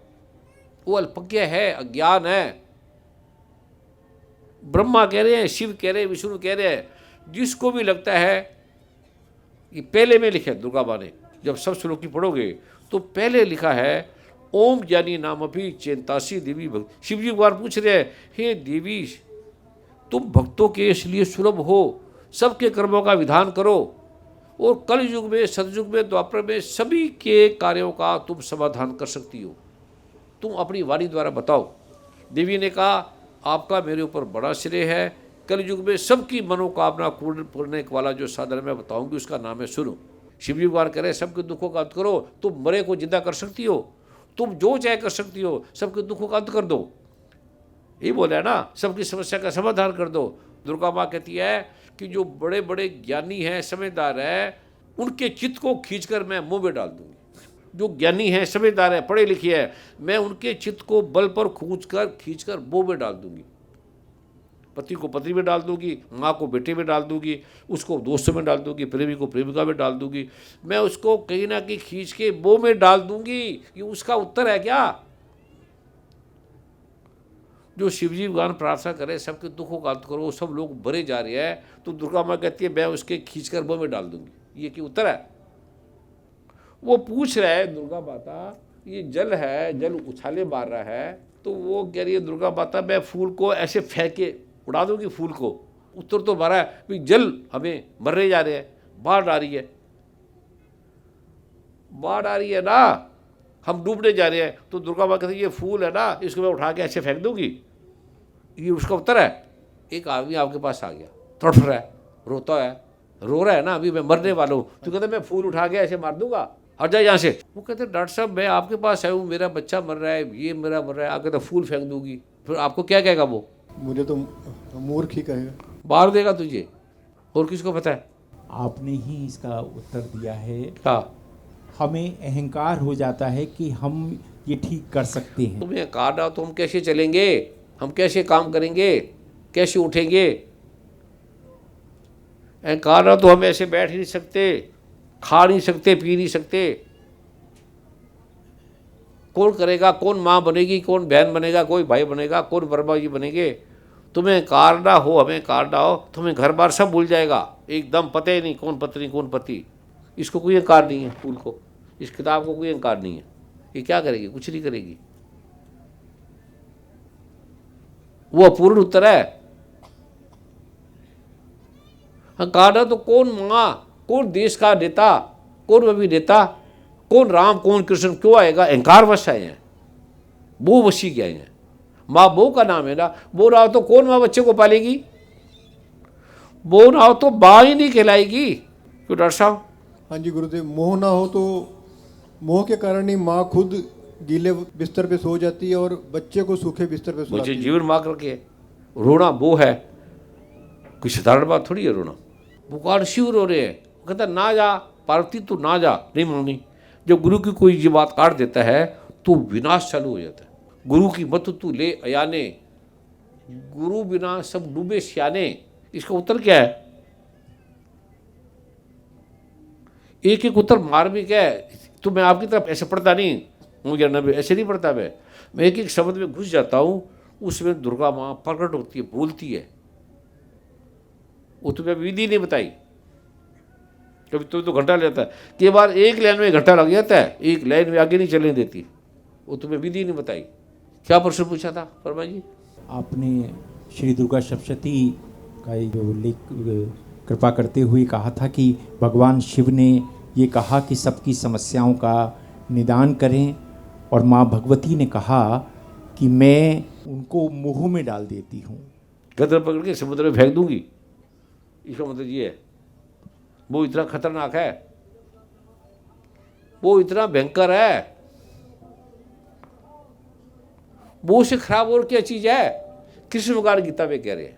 वो अल्पज्ञ है, अज्ञान है। ब्रह्मा कह रहे हैं, शिव कह रहे हैं, विष्णु कह रहे हैं, जिसको भी लगता है। ये पहले में लिखा है दुर्गा माँ ने, जब सब श्लोकी पढ़ोगे तो पहले लिखा है, ओम ज्ञानी नाम अभी चेतासी देवी भक्त। शिव जी बार पूछ रहे हैं, हे देवी तुम भक्तों के इसलिए सुलभ हो, सबके कर्मों का विधान करो, और कल युग में, सतयुग में, द्वापर में सभी के कार्यों का तुम समाधान कर सकती हो। तुम अपनी वाणी द्वारा बताओ। देवी ने कहा, आपका मेरे ऊपर बड़ा श्रेय है। कल युग में सबकी मनोकामना पूर्ण करने वाला जो साधन मैं बताऊंगी उसका नाम है सुनो। शिव जी बार कह रहे हैं, सबके दुखों का अंत करो। तुम मरे को जिंदा कर सकती हो, तुम जो चाहे कर सकती हो, सबके दुखों का अंत कर दो। यही बोला है ना, सबकी समस्या का समाधान कर दो। दुर्गा माँ कहती है कि जो बड़े बड़े ज्ञानी हैं, समझदार है, उनके चित्त को खींचकर मैं मुंह में डाल दूंगी। जो ज्ञानी है, समझदार है, पढ़े लिखे है, मैं उनके चित्त को बल पर खींचकर मुंह में डाल दूंगी। पति को पत्नी में डाल दूंगी, माँ को बेटे में डाल दूंगी, उसको दोस्तों में डाल दूंगी, प्रेमी को प्रेमिका में डाल दूंगी। मैं उसको कहीं ना कहीं खींच के मुंह में डाल दूंगी। ये उसका उत्तर है क्या? जो शिवजी भगवान प्रार्थना करे सबके दुखों का अंत करो, सब लोग भरे जा रहे हैं, तो दुर्गा माँ कहती है मैं उसके खींचकर मुंह में डाल दूंगी। ये क्या उत्तर है? वो पूछ रहा है दुर्गा माता, ये जल है, जल उछाले मार रहा है, तो वो कह रही है दुर्गा माता मैं फूल को ऐसे फेंक के उड़ा दूंगी फूल को। उत्तर तो भरा है भाई जल हमें मरने जा रहे हैं, बाढ़ आ रही है, बाढ़ आ रही है ना, हम डूबने जा रहे हैं। तो दुर्गा माँ कहती है ये फूल है ना, इसको मैं उठा के ऐसे फेंक दूंगी। ये उसका उत्तर है। एक आदमी आपके पास आ गया, तड़फ रहा है, रोता है, रो रहा है ना, अभी मैं मरने वाला हूँ, तो कहते मैं फूल उठा के ऐसे मार दूंगा, हट जाए यहाँ से। वो कहते डॉक्टर साहब मैं आपके पास आया हूँ, मेरा बच्चा मर रहा है, ये मेरा मर रहा है, आप कहते फूल फेंक दूंगी, फिर आपको क्या कहेगा वो? मुझे तो मूर्ख ही कहेगा, मार देगा तुझे। और किसको पता है? आपने ही इसका उत्तर दिया है। क्या? हमें अहंकार हो जाता है कि हम ये ठीक कर सकते हैं। तुम्हें अहंकार ना हो तो हम कैसे चलेंगे, हम कैसे काम करेंगे, कैसे उठेंगे? अहंकार ना तो हम ऐसे बैठ ही नहीं सकते, खा नहीं सकते, पी नहीं सकते। कौन करेगा? कौन माँ बनेगी, कौन बहन बनेगा, कोई भाई बनेगा, कौन ब्रह्मा जी बनेंगे? तुम्हें कार ना हो, हमें कार ना हो, तुम्हें घर बार सब भूल जाएगा, एकदम पता ही नहीं कौन पत्नी कौन पति। इसको कोई अहंकार नहीं है, फूल को, इस किताब को कोई अहंकार नहीं है। ये क्या करेगी? कुछ नहीं करेगी। वो अपूर्ण उत्तर है। अहंकार ना तो कौन माँ, कौन देश का नेता, कौन अभिनेता, कौन राम, कौन कृष्ण, क्यों आएगा? अहंकार वश आए हैं, वो वशी के आए हैं। माँ बहू का नाम है ना, वो ना हो तो कौन माँ बच्चे को पालेगी? वो ना हो तो माँ ही नहीं कहलाएगी। क्यों डॉक्टर साहब? हाँ जी गुरुदेव, मोह ना हो तो मोह के कारण ही माँ खुद गीले बिस्तर पे सो जाती है और बच्चे को सूखे बिस्तर पे मुझे सुलाती है। जीवन मार करके रोना वो है, कोई साधारण बात थोड़ी है रोना। भगवान शिव रो रहे हैं, वो कहता ना जा पार्वती, तू ना जा, नहीं मानी। जब गुरु की कोई ये बात काट देता है तो विनाश चालू हो जाता है। गुरु की मत तू ले अयाने, गुरु बिना सब डूबे सियाने। इसका उत्तर क्या है? एक एक उत्तर मार्मिक है। तो मैं आपकी तरफ ऐसे पढ़ता नहीं, मुझे न ऐसे नहीं पढ़ता, मैं एक एक शब्द में घुस जाता हूँ, उसमें दुर्गा माँ प्रकट होती है, बोलती है। वो तुम्हें विधि नहीं बताई, कभी तो घंटा लेता है, कई बार एक लाइन में घंटा लग जाता है, एक लाइन में आगे नहीं चलने देती। वो तुम्हें विधि नहीं बताई। क्या प्रश्न पूछा था फरमा जी? आपने श्री दुर्गा सप्तशती का जो उल्लेख कृपा करते हुए कहा था कि भगवान शिव ने ये कहा कि सबकी समस्याओं का निदान करें, और माँ भगवती ने कहा कि मैं उनको मुँह में डाल देती हूँ, गदर पकड़ के समुद्र में फेंक दूंगी। इसका मतलब ये है, वो इतना खतरनाक है, वो इतना भयंकर है, वो से खराब और क्या चीज है? कृष्ण भगवान गीता में कह रहे हैं।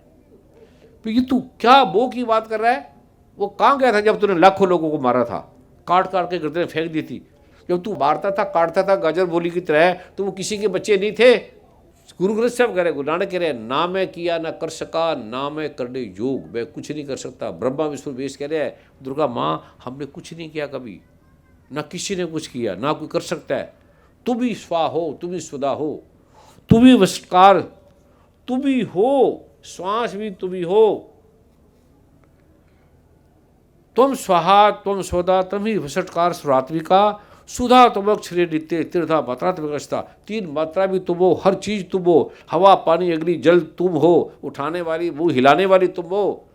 तो ये तू क्या वो की बात कर रहा है? वो कहाँ गया था जब तूने लाखों लोगों को मारा था, काट काट के गर्दन फेंक दी थी? जब तू मारता था, काटता था गाजर बोली की तरह, तो वो किसी के बच्चे नहीं थे। गुरु ग्रंथ साहब कह रहे, गुरु नानक कह रहे, ना मैं किया ना कर सका, ना मैं करने योग, मैं कुछ नहीं कर सकता। ब्रह्मा विष्णु वेश कह रहे हैं, दुर्गा माँ हमने कुछ नहीं किया कभी, ना किसी ने कुछ किया, ना कोई कर सकता है। तुम ही स्वा हो, तुम ही स्वदा हो, तुम ही वशकार, तुम ही हो, श्वास भी तुम ही हो। तुम स्वाहा तुम स्वदा तुम ही वशटकार सुरात्मिका, सुधा तुम अक्षरे नित्य तीर्था मात्रात्मकस्ता। 3 मात्रा भी तुम हो, हर चीज तुम हो, हवा पानी अग्नि जल तुम हो, उठाने वाली मुंह हिलाने वाली तुम हो,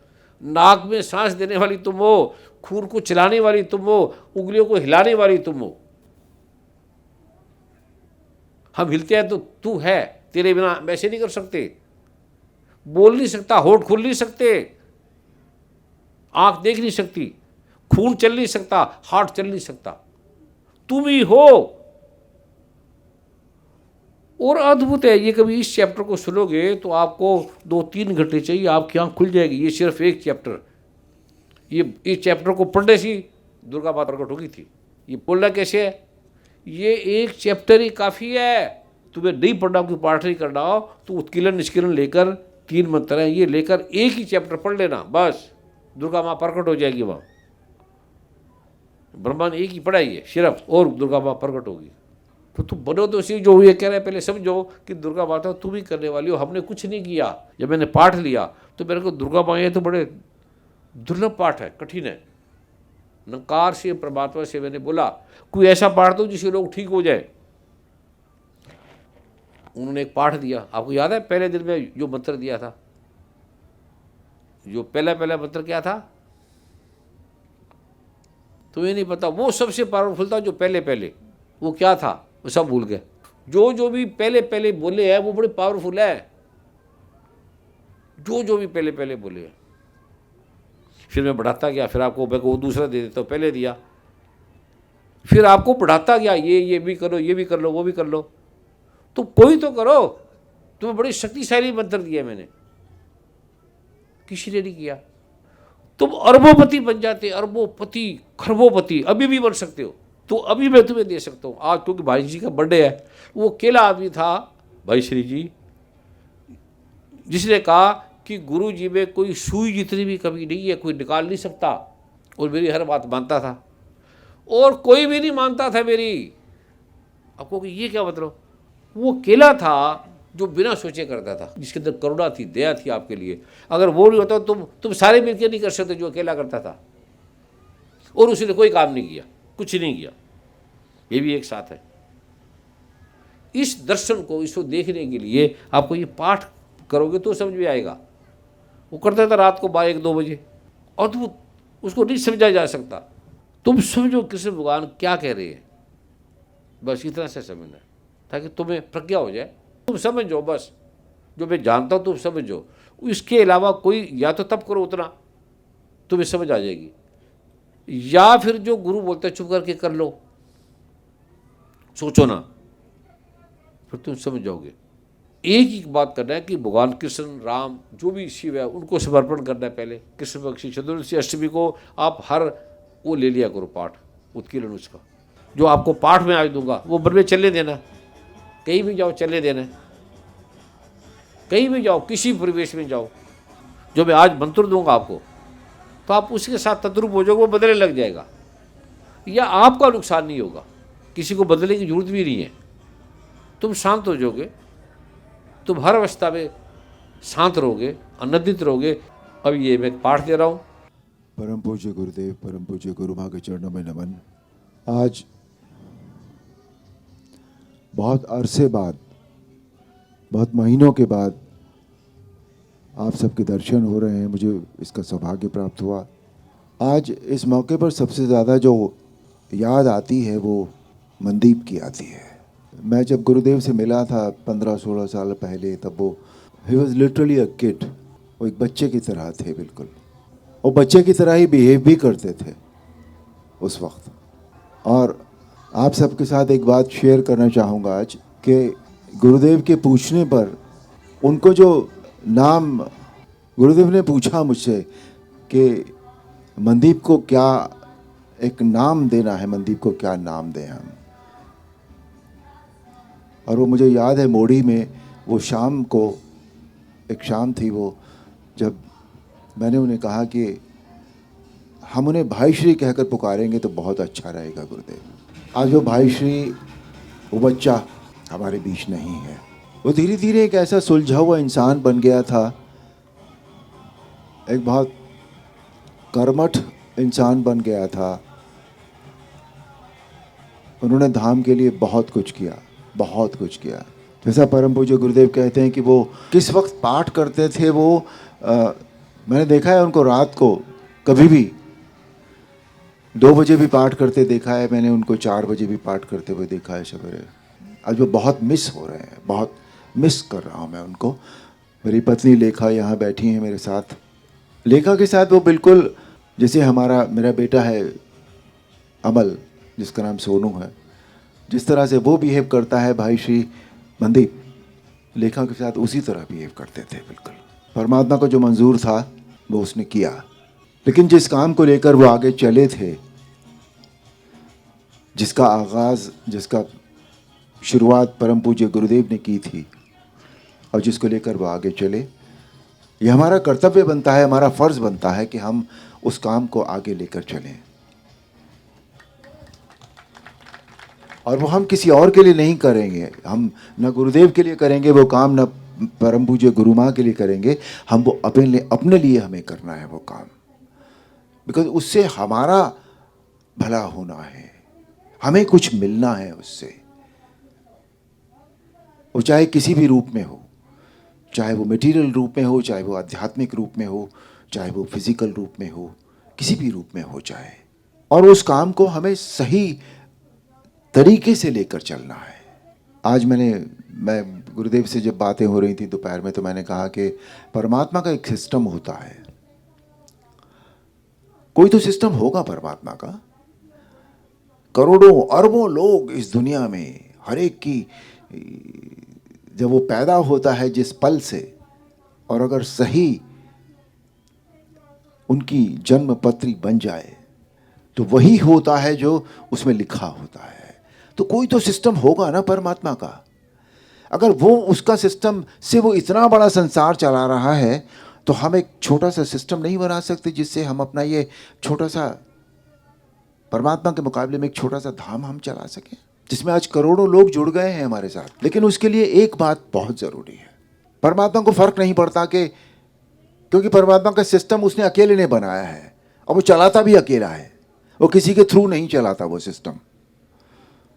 नाक में सांस देने वाली तुम हो, खून को चलाने वाली तुम हो, उंगलियों को हिलाने वाली तुम हो। हम हिलते हैं तो तू है, तेरे बिना वैसे नहीं कर सकते। बोल नहीं सकता, होठ खोल नहीं सकते, आंख देख नहीं सकती, खून चल नहीं सकता, हार्ट चल नहीं सकता, तुम ही हो। और अद्भुत है ये, कभी इस चैप्टर को सुनोगे तो आपको 2-3 घंटे चाहिए, आपकी आंख खुल जाएगी। ये सिर्फ एक चैप्टर, ये इस चैप्टर को पढ़ने से दुर्गा माता प्रकट होगी थी। ये बोलना कैसे है, ये एक चैप्टर ही काफ़ी है। तुम्हें नहीं पढ़ना हो कि पाठ नहीं करना हो तो उत्कीलन निष्कीलन लेकर 3 मंत्र हैं, ये लेकर एक ही चैप्टर पढ़ लेना, बस दुर्गा माँ प्रकट हो जाएगी वहाँ। ब्रह्मांड एक ही पढ़ाई है सिर्फ, और दुर्गा माँ प्रकट होगी। तो तुम बनो तो सी, जो ये कह रहे हैं पहले समझो कि दुर्गा माता तुम ही करने वाली हो, हमने कुछ नहीं किया। जब मैंने पाठ लिया तो मेरे को दुर्गा माँ ये तो बड़े दुर्लभ पाठ है, कठिन है। नकार से परमात्मा से मैंने बोला कोई ऐसा पाठ दो जिससे लोग ठीक हो जाए। उन्होंने एक पाठ दिया, आपको याद है पहले दिन में जो मंत्र दिया था, जो पहला मंत्र क्या था तुम्हें नहीं पता, वो सबसे पावरफुल था। जो पहले वो क्या था वो सब भूल गए। जो भी पहले बोले हैं वो बड़े पावरफुल है, जो भी पहले बोले हैं। फिर मैं बढ़ाता गया, फिर आपको मैं वो दूसरा दे देता हूँ, पहले दिया, फिर आपको बढ़ाता गया, ये भी करो, ये भी कर लो, वो भी कर लो। तो कोई तो करो, तुम्हें बड़ी शक्तिशाली मंत्र दिया मैंने, किसी ने नहीं किया। तुम अरबोपति बन जाते, अरबोपति खरबोपति, अभी भी बन सकते हो। तो अभी मैं तुम्हें दे सकता हूँ आज, क्योंकि भाई जी का बर्थडे है। वो अकेला आदमी था भाई श्री जी, जिसने कहा कि गुरु जी में कोई सुई जितनी भी कमी नहीं है, कोई निकाल नहीं सकता, और मेरी हर बात मानता था, और कोई भी नहीं मानता था मेरी। आपको कि ये क्या मतलब, वो अकेला था जो बिना सोचे करता था, जिसके अंदर करुणा थी, दया थी आपके लिए। अगर वो नहीं होता तुम सारे मिलकर नहीं कर सकते जो अकेला करता था। और उसने कोई काम नहीं किया, कुछ नहीं किया। ये भी एक साथ है। इस दर्शन को, इसको देखने के लिए आपको ये पाठ करोगे तो समझ में आएगा। वो करता था रात को 12-1-2 बजे, और तुम उसको नहीं समझा जा सकता। तुम समझो कृष्ण भगवान क्या कह रहे हैं, बस इतना से समझना है, ताकि तुम्हें प्रज्ञा हो जाए। तुम समझो बस, जो मैं जानता हूँ तुम समझो। इसके अलावा कोई, या तो तब करो उतना, तुम्हें समझ आ जाएगी, या फिर जो गुरु बोलते हैं चुप करके कर लो, सोचो ना, फिर तुम समझ जाओगे। एक ही बात करना है कि भगवान कृष्ण, राम, जो भी शिव है, उनको समर्पण करना है पहले। कृष्ण पक्षी चतुर्दशी अष्टमी को आप हर वो ले लिया करो पाठ, उत्कीर्ण उसका, जो आपको पाठ में आज दूंगा वो मन में चलने देना। कहीं भी जाओ चलने देना, कहीं भी जाओ, किसी परिवेश में जाओ, जो मैं आज मंत्र दूंगा आपको, तो आप उसके साथ तद्रुप हो जाओगे, वो बदलने लग जाएगा, या आपका नुकसान नहीं होगा। किसी को बदलने की जरूरत भी नहीं है। तुम शांत हो जाओगे, तुम हर अवस्था में शांत रहोगे, आनंदित रहोगे। अब ये मैं पाठ दे रहा हूँ। परम पूज्य गुरुदेव, परम पूज्य गुरु माँ के चरणों में नमन। आज बहुत अरसे बाद, बहुत महीनों के बाद आप सबके दर्शन हो रहे हैं, मुझे इसका सौभाग्य प्राप्त हुआ। आज इस मौके पर सबसे ज़्यादा जो याद आती है वो मनदीप की आती है। मैं जब गुरुदेव से मिला था 15-16 साल पहले, तब वो he was literally a kid, वो एक बच्चे की तरह थे बिल्कुल, और बच्चे की तरह ही बिहेव भी करते थे उस वक्त। और आप सबके साथ एक बात शेयर करना चाहूँगा आज, कि गुरुदेव के पूछने पर उनको जो नाम, गुरुदेव ने पूछा मुझसे कि मनदीप को क्या एक नाम देना है, मनदीप को क्या नाम दें हम। और वो मुझे याद है, मोड़ी में वो शाम को, एक शाम थी वो, जब मैंने उन्हें कहा कि हम उन्हें भाई श्री कहकर पुकारेंगे तो बहुत अच्छा रहेगा गुरुदेव। आज वो भाई श्री, वो बच्चा हमारे बीच नहीं है। वो धीरे धीरे एक ऐसा सुलझा हुआ इंसान बन गया था, एक बहुत कर्मठ इंसान बन गया था। उन्होंने धाम के लिए बहुत कुछ किया, बहुत कुछ किया। जैसा परम पूज्य गुरुदेव कहते हैं कि वो किस वक्त पाठ करते थे, वो मैंने देखा है उनको रात को कभी भी 2 बजे भी पाठ करते देखा है, मैंने उनको 4 बजे भी पाठ करते हुए देखा है सवेरे। आज वो बहुत मिस हो रहे हैं, बहुत मिस कर रहा हूँ मैं उनको। मेरी पत्नी लेखा यहाँ बैठी हैं मेरे साथ। लेखा के साथ वो बिल्कुल जैसे मेरा बेटा है अमल, जिसका नाम सोनू है, जिस तरह से वो बिहेव करता है भाई श्री मनदीप, लेखा के साथ उसी तरह बिहेव करते थे बिल्कुल। परमात्मा को जो मंजूर था वो उसने किया, लेकिन जिस काम को लेकर वो आगे चले थे जिसका आगाज़, जिसका शुरुआत परम पूज्य गुरुदेव ने की थी और जिसको लेकर वो आगे चले, ये हमारा कर्तव्य बनता है, हमारा फ़र्ज़ बनता है कि हम उस काम को आगे लेकर चलें। और वो हम किसी और के लिए नहीं करेंगे, हम न गुरुदेव के लिए करेंगे वो काम, न परम पूज्य गुरु माँ के लिए करेंगे, हम वो अपने लिए हमें करना है वो काम, बिकॉज उससे हमारा भला होना है, हमें कुछ मिलना है उससे। वो चाहे किसी भी रूप में हो, चाहे वो मटेरियल रूप में हो, चाहे वो आध्यात्मिक रूप में हो, चाहे वो फिजिकल रूप में हो, किसी भी रूप में हो चाहे, और उस काम को हमें सही तरीके से लेकर चलना है। आज मैं गुरुदेव से जब बातें हो रही थी दोपहर में, तो मैंने कहा कि परमात्मा का एक सिस्टम होता है, कोई तो सिस्टम होगा परमात्मा का। करोड़ों अरबों लोग इस दुनिया में, हर एक की जब वो पैदा होता है जिस पल से, और अगर सही उनकी जन्म पत्री बन जाए तो वही होता है जो उसमें लिखा होता है। तो कोई तो सिस्टम होगा ना परमात्मा का। अगर वो उसका सिस्टम से वो इतना बड़ा संसार चला रहा है, तो हम एक छोटा सा सिस्टम नहीं बना सकते जिससे हम अपना ये छोटा सा, परमात्मा के मुकाबले में एक छोटा सा धाम हम चला सकें, जिसमें आज करोड़ों लोग जुड़ गए हैं हमारे साथ। लेकिन उसके लिए एक बात बहुत ज़रूरी है, परमात्मा को फ़र्क नहीं पड़ता कि, क्योंकि परमात्मा का सिस्टम उसने अकेले ने बनाया है और वो चलाता भी अकेला है, वो किसी के थ्रू नहीं चलाता। वो सिस्टम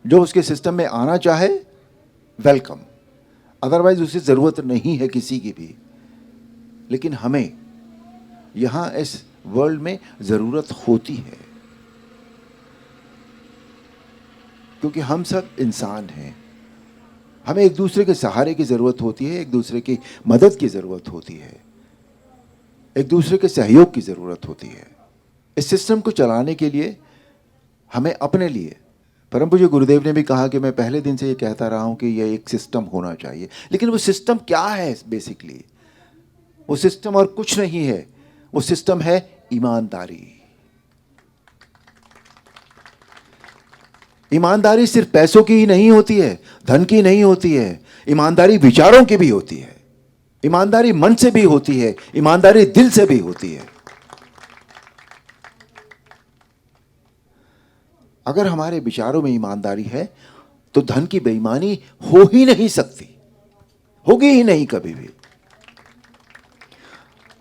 जो उसके सिस्टम में आना चाहे वेलकम, अदरवाइज उसे ज़रूरत नहीं है किसी की भी। लेकिन हमें यहाँ इस वर्ल्ड में ज़रूरत होती है, क्योंकि हम सब इंसान हैं, हमें एक दूसरे के सहारे की ज़रूरत होती है, एक दूसरे की मदद की ज़रूरत होती है, एक दूसरे के सहयोग की ज़रूरत होती है। इस सिस्टम को चलाने के लिए हमें अपने लिए, परम पूज्य गुरुदेव ने भी कहा कि मैं पहले दिन से ये कहता रहा हूँ कि ये एक सिस्टम होना चाहिए। लेकिन वो सिस्टम क्या है बेसिकली? वो सिस्टम और कुछ नहीं है, वो सिस्टम है ईमानदारी। ईमानदारी सिर्फ पैसों की ही नहीं होती है, धन की नहीं होती है, ईमानदारी विचारों की भी होती है, ईमानदारी मन से भी होती है, ईमानदारी दिल से भी होती है। अगर हमारे विचारों में ईमानदारी है तो धन की बेईमानी हो ही नहीं सकती, होगी ही नहीं कभी भी।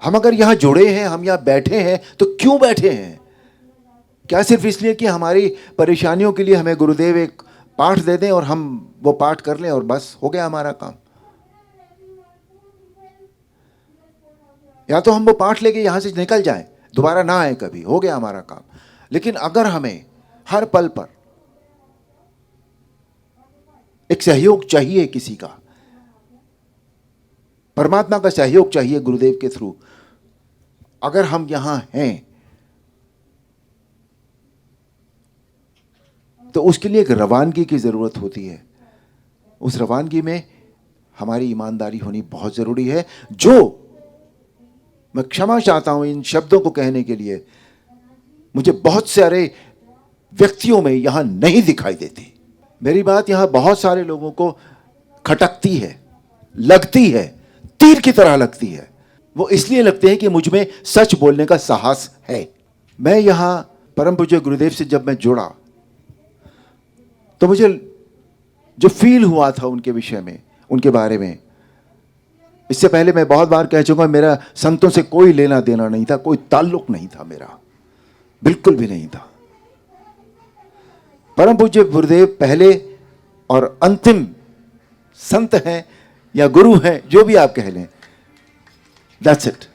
हम अगर यहां जुड़े हैं, हम यहां बैठे हैं, तो क्यों बैठे हैं? क्या सिर्फ इसलिए कि हमारी परेशानियों के लिए हमें गुरुदेव एक पाठ दे दें और हम वो पाठ कर लें और बस हो गया हमारा काम? या तो हम वो पाठ लेके यहां से निकल जाएं, दोबारा ना आए कभी, हो गया हमारा काम। लेकिन अगर हमें हर पल पर एक सहयोग चाहिए, किसी का, परमात्मा का सहयोग चाहिए गुरुदेव के थ्रू, अगर हम यहां हैं तो उसके लिए एक रवानगी की जरूरत होती है। उस रवानगी में हमारी ईमानदारी होनी बहुत जरूरी है, जो मैं क्षमा चाहता हूं इन शब्दों को कहने के लिए, मुझे बहुत सारे व्यक्तियों में यहां नहीं दिखाई देती। मेरी बात यहां बहुत सारे लोगों को खटकती है, लगती है, तीर की तरह लगती है। वो इसलिए लगते हैं कि मुझ में सच बोलने का साहस है। मैं यहां परम पूज्य गुरुदेव से जब मैं जुड़ा तो मुझे जो फील हुआ था उनके विषय में, उनके बारे में, इससे पहले मैं बहुत बार कह चुका, मेरा संतों से कोई लेना देना नहीं था, कोई ताल्लुक नहीं था मेरा, बिल्कुल भी नहीं था। परम पूज्य गुरुदेव पहले और अंतिम संत हैं या गुरु हैं, जो भी आप कह लें, दैट्स इट।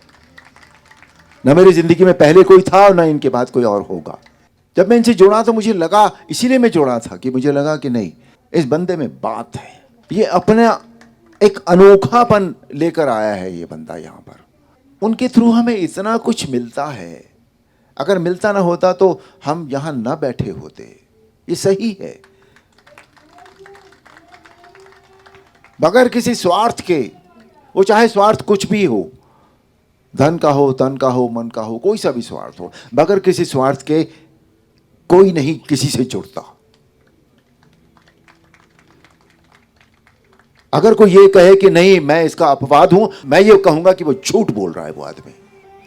न मेरी जिंदगी में पहले कोई था और न इनके बाद कोई और होगा। जब मैं इनसे जुड़ा तो मुझे लगा, इसीलिए मैं जुड़ा था कि मुझे लगा कि नहीं, इस बंदे में बात है, ये अपना एक अनोखापन लेकर आया है ये बंदा यहां पर। उनके थ्रू हमें इतना कुछ मिलता है, अगर मिलता ना होता तो हम यहां ना बैठे होते, ये सही है। बगैर किसी स्वार्थ के, वो चाहे स्वार्थ कुछ भी हो, धन का हो, तन का हो, मन का हो, कोई सा भी स्वार्थ हो, बगैर किसी स्वार्थ के कोई नहीं किसी से जुड़ता। अगर कोई ये कहे कि नहीं मैं इसका अपवाद हूं, मैं ये कहूंगा कि वो झूठ बोल रहा है। वो आदमी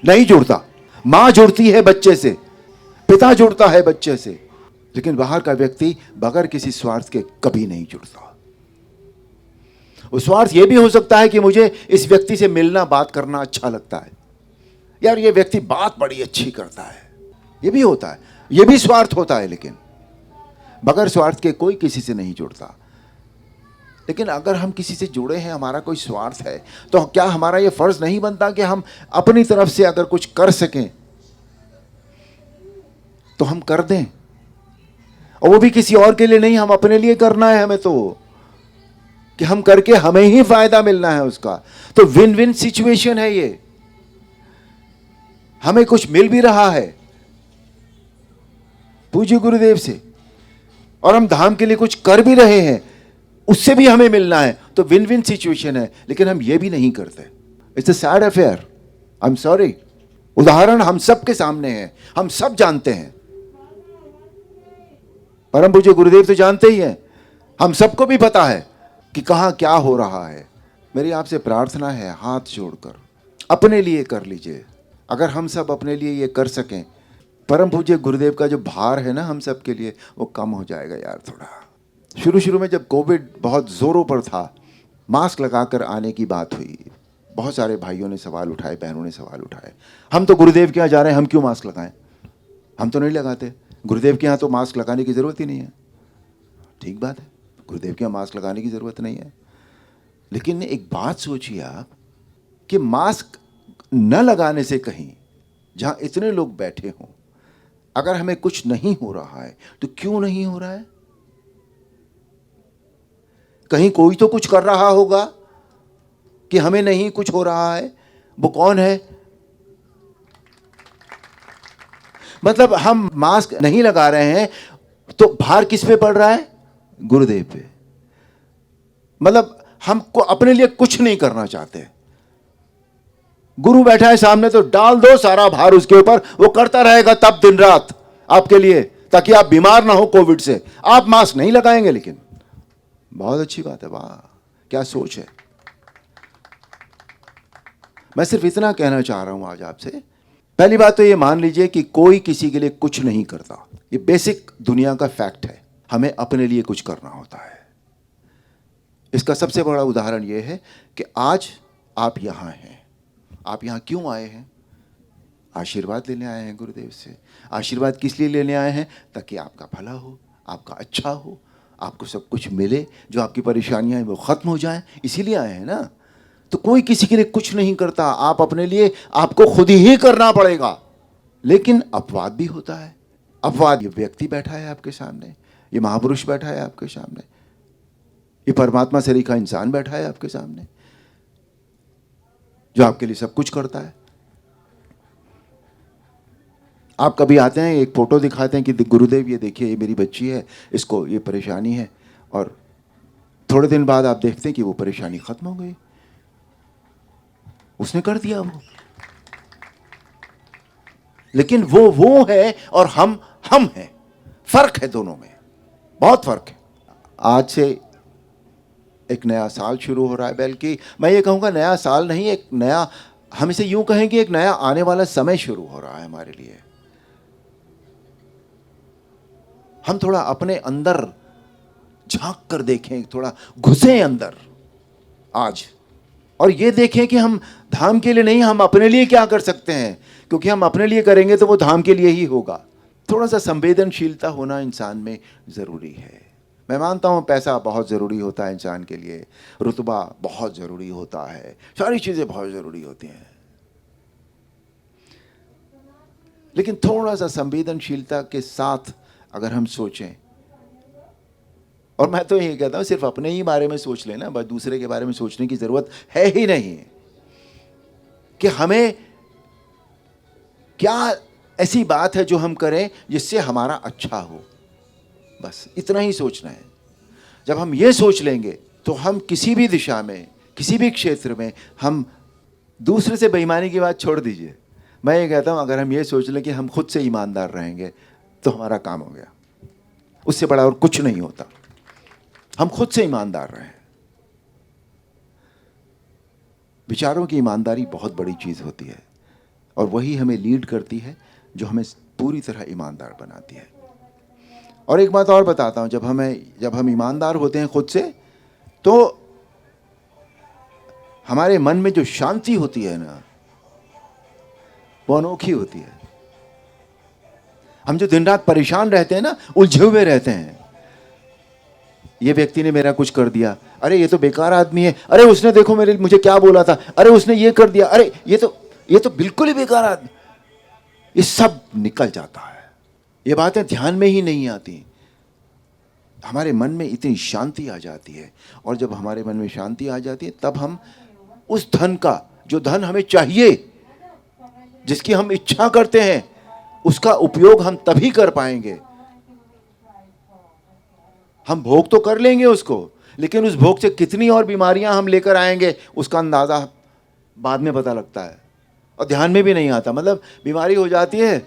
नहीं जुड़ता। मां जुड़ती है बच्चे से, पिता जुड़ता है बच्चे से, लेकिन बाहर का व्यक्ति बगैर किसी स्वार्थ के कभी नहीं जुड़ता। वो स्वार्थ ये भी हो सकता है कि मुझे इस व्यक्ति से मिलना, बात करना अच्छा लगता है, यार ये व्यक्ति बात बड़ी अच्छी करता है, ये भी होता है, ये भी स्वार्थ होता है। लेकिन बगैर स्वार्थ के कोई किसी से नहीं जुड़ता। लेकिन अगर हम किसी से जुड़े हैं, हमारा कोई स्वार्थ है, तो क्या हमारा ये फर्ज नहीं बनता कि हम अपनी तरफ से अगर कुछ कर सकें तो हम कर दें, और वो भी किसी और के लिए नहीं, हम अपने लिए करना है हमें, तो कि हम करके हमें ही फायदा मिलना है उसका। तो विन विन सिचुएशन है ये, हमें कुछ मिल भी रहा है पूज्य गुरुदेव से, और हम धाम के लिए कुछ कर भी रहे हैं, उससे भी हमें मिलना है, तो विन विन सिचुएशन है। लेकिन हम ये भी नहीं करते। It's a sad affair, I am sorry. उदाहरण हम सबके सामने है, हम सब जानते हैं, परम पूज्य गुरुदेव तो जानते ही हैं, हम सबको भी पता है कि कहां क्या हो रहा है। मेरी आपसे प्रार्थना है, हाथ जोड़कर अपने लिए कर लीजिए। अगर हम सब अपने लिए ये कर सकें, परम पूज्य गुरुदेव का जो भार है ना हम सब के लिए, वो कम हो जाएगा यार थोड़ा। शुरू शुरू में जब कोविड बहुत जोरों पर था, मास्क लगाकर आने की बात हुई, बहुत सारे भाइयों ने सवाल उठाए, बहनों ने सवाल उठाए, हम तो गुरुदेव के यहाँ जा रहे हैं, हम क्यों मास्क लगाएं? हम तो नहीं लगाते, गुरुदेव के यहाँ तो मास्क लगाने की ज़रूरत ही नहीं है। ठीक बात है, गुरुदेव के यहाँ मास्क लगाने की ज़रूरत नहीं है। लेकिन एक बात सोचिए आप कि मास्क न लगाने से कहीं, जहाँ इतने लोग बैठे हों, अगर हमें कुछ नहीं हो रहा है तो क्यों नहीं हो रहा है? कहीं कोई तो कुछ कर रहा होगा कि हमें नहीं कुछ हो रहा है। वो कौन है? मतलब हम मास्क नहीं लगा रहे हैं तो भार किस पे पड़ रहा है? गुरुदेव पे। मतलब हमको अपने लिए कुछ नहीं करना चाहते। गुरु बैठा है सामने तो डाल दो सारा भार उसके ऊपर, वो करता रहेगा तब दिन रात आपके लिए, ताकि आप बीमार ना हो कोविड से। आप मास्क नहीं लगाएंगे, लेकिन बहुत अच्छी बात है, वाह क्या सोच है। मैं सिर्फ इतना कहना चाह रहा हूं आज आपसे। पहली बात तो ये मान लीजिए कि कोई किसी के लिए कुछ नहीं करता, ये बेसिक दुनिया का फैक्ट है। हमें अपने लिए कुछ करना होता है। इसका सबसे बड़ा उदाहरण ये है कि आज आप यहां हैं। आप यहां क्यों आए हैं? आशीर्वाद लेने आए हैं गुरुदेव से। आशीर्वाद किस लिए लेने आए हैं? ताकि आपका भला हो, आपका अच्छा हो, आपको सब कुछ मिले, जो आपकी परेशानियां हैं वो खत्म हो जाएं, इसीलिए आए हैं ना। तो कोई किसी के लिए कुछ नहीं करता, आप अपने लिए आपको खुद ही करना पड़ेगा। लेकिन अपवाद भी होता है। अपवाद, ये व्यक्ति बैठा है आपके सामने, ये महापुरुष बैठा है आपके सामने, ये परमात्मा से लिखा इंसान बैठा है आपके सामने, जो आपके लिए सब कुछ करता है। आप कभी आते हैं, एक फोटो दिखाते हैं कि गुरुदेव ये देखिए, ये मेरी बच्ची है, इसको ये परेशानी है, और थोड़े दिन बाद आप देखते हैं कि वो परेशानी खत्म हो गई, उसने कर दिया वो। लेकिन वो है और हम हैं। फर्क है दोनों में, बहुत फर्क है। आज से एक नया साल शुरू हो रहा है, बल्कि मैं ये कहूँगा नया साल नहीं, एक नया, हम इसे यूं कहेंगे एक नया आने वाला समय शुरू हो रहा है हमारे लिए। हम थोड़ा अपने अंदर झांक कर देखें, थोड़ा घुसें अंदर आज, और ये देखें कि हम धाम के लिए नहीं, हम अपने लिए क्या कर सकते हैं। क्योंकि हम अपने लिए करेंगे तो वो धाम के लिए ही होगा। थोड़ा सा संवेदनशीलता होना इंसान में ज़रूरी है। मैं मानता हूँ पैसा बहुत ज़रूरी होता है इंसान के लिए, रुतबा बहुत ज़रूरी होता है, सारी चीज़ें बहुत ज़रूरी होती हैं, लेकिन थोड़ा सा संवेदनशीलता के साथ अगर हम सोचें, और मैं तो ये कहता हूँ सिर्फ अपने ही बारे में सोच लेना, बस दूसरे के बारे में सोचने की ज़रूरत है ही नहीं, कि हमें क्या ऐसी बात है जो हम करें जिससे हमारा अच्छा हो, बस इतना ही सोचना है। जब हम ये सोच लेंगे तो हम किसी भी दिशा में, किसी भी क्षेत्र में, हम दूसरे से बेईमानी की बात छोड़ दीजिए। मैं ये कहता हूँ अगर हम ये सोच लें कि हम खुद से ईमानदार रहेंगे तो हमारा काम हो गया, उससे बड़ा और कुछ नहीं होता। हम खुद से ईमानदार रहें, विचारों की ईमानदारी बहुत बड़ी चीज़ होती है और वही हमें लीड करती है, जो हमें पूरी तरह ईमानदार बनाती है। और एक बात और बताता हूँ, जब हम ईमानदार होते हैं खुद से, तो हमारे मन में जो शांति होती है ना, वो अनोखी होती है। हम जो दिन रात परेशान रहते हैं ना, उलझे हुए रहते हैं, ये व्यक्ति ने मेरा कुछ कर दिया, अरे ये तो बेकार आदमी है, अरे उसने देखो मुझे क्या बोला था, अरे उसने ये कर दिया, अरे ये तो बिल्कुल ही बेकार आदमी, ये सब निकल जाता है। ये बातें ध्यान में ही नहीं आती। हमारे मन में इतनी शांति आ जाती है, और जब हमारे मन में शांति आ जाती है, तब हम उस धन का, जो धन हमें चाहिए, जिसकी हम इच्छा करते हैं, उसका उपयोग हम तभी कर पाएंगे। हम भोग तो कर लेंगे उसको, लेकिन उस भोग से कितनी और बीमारियां हम लेकर आएंगे, उसका अंदाजा बाद में पता लगता है और ध्यान में भी नहीं आता। मतलब बीमारी हो जाती है,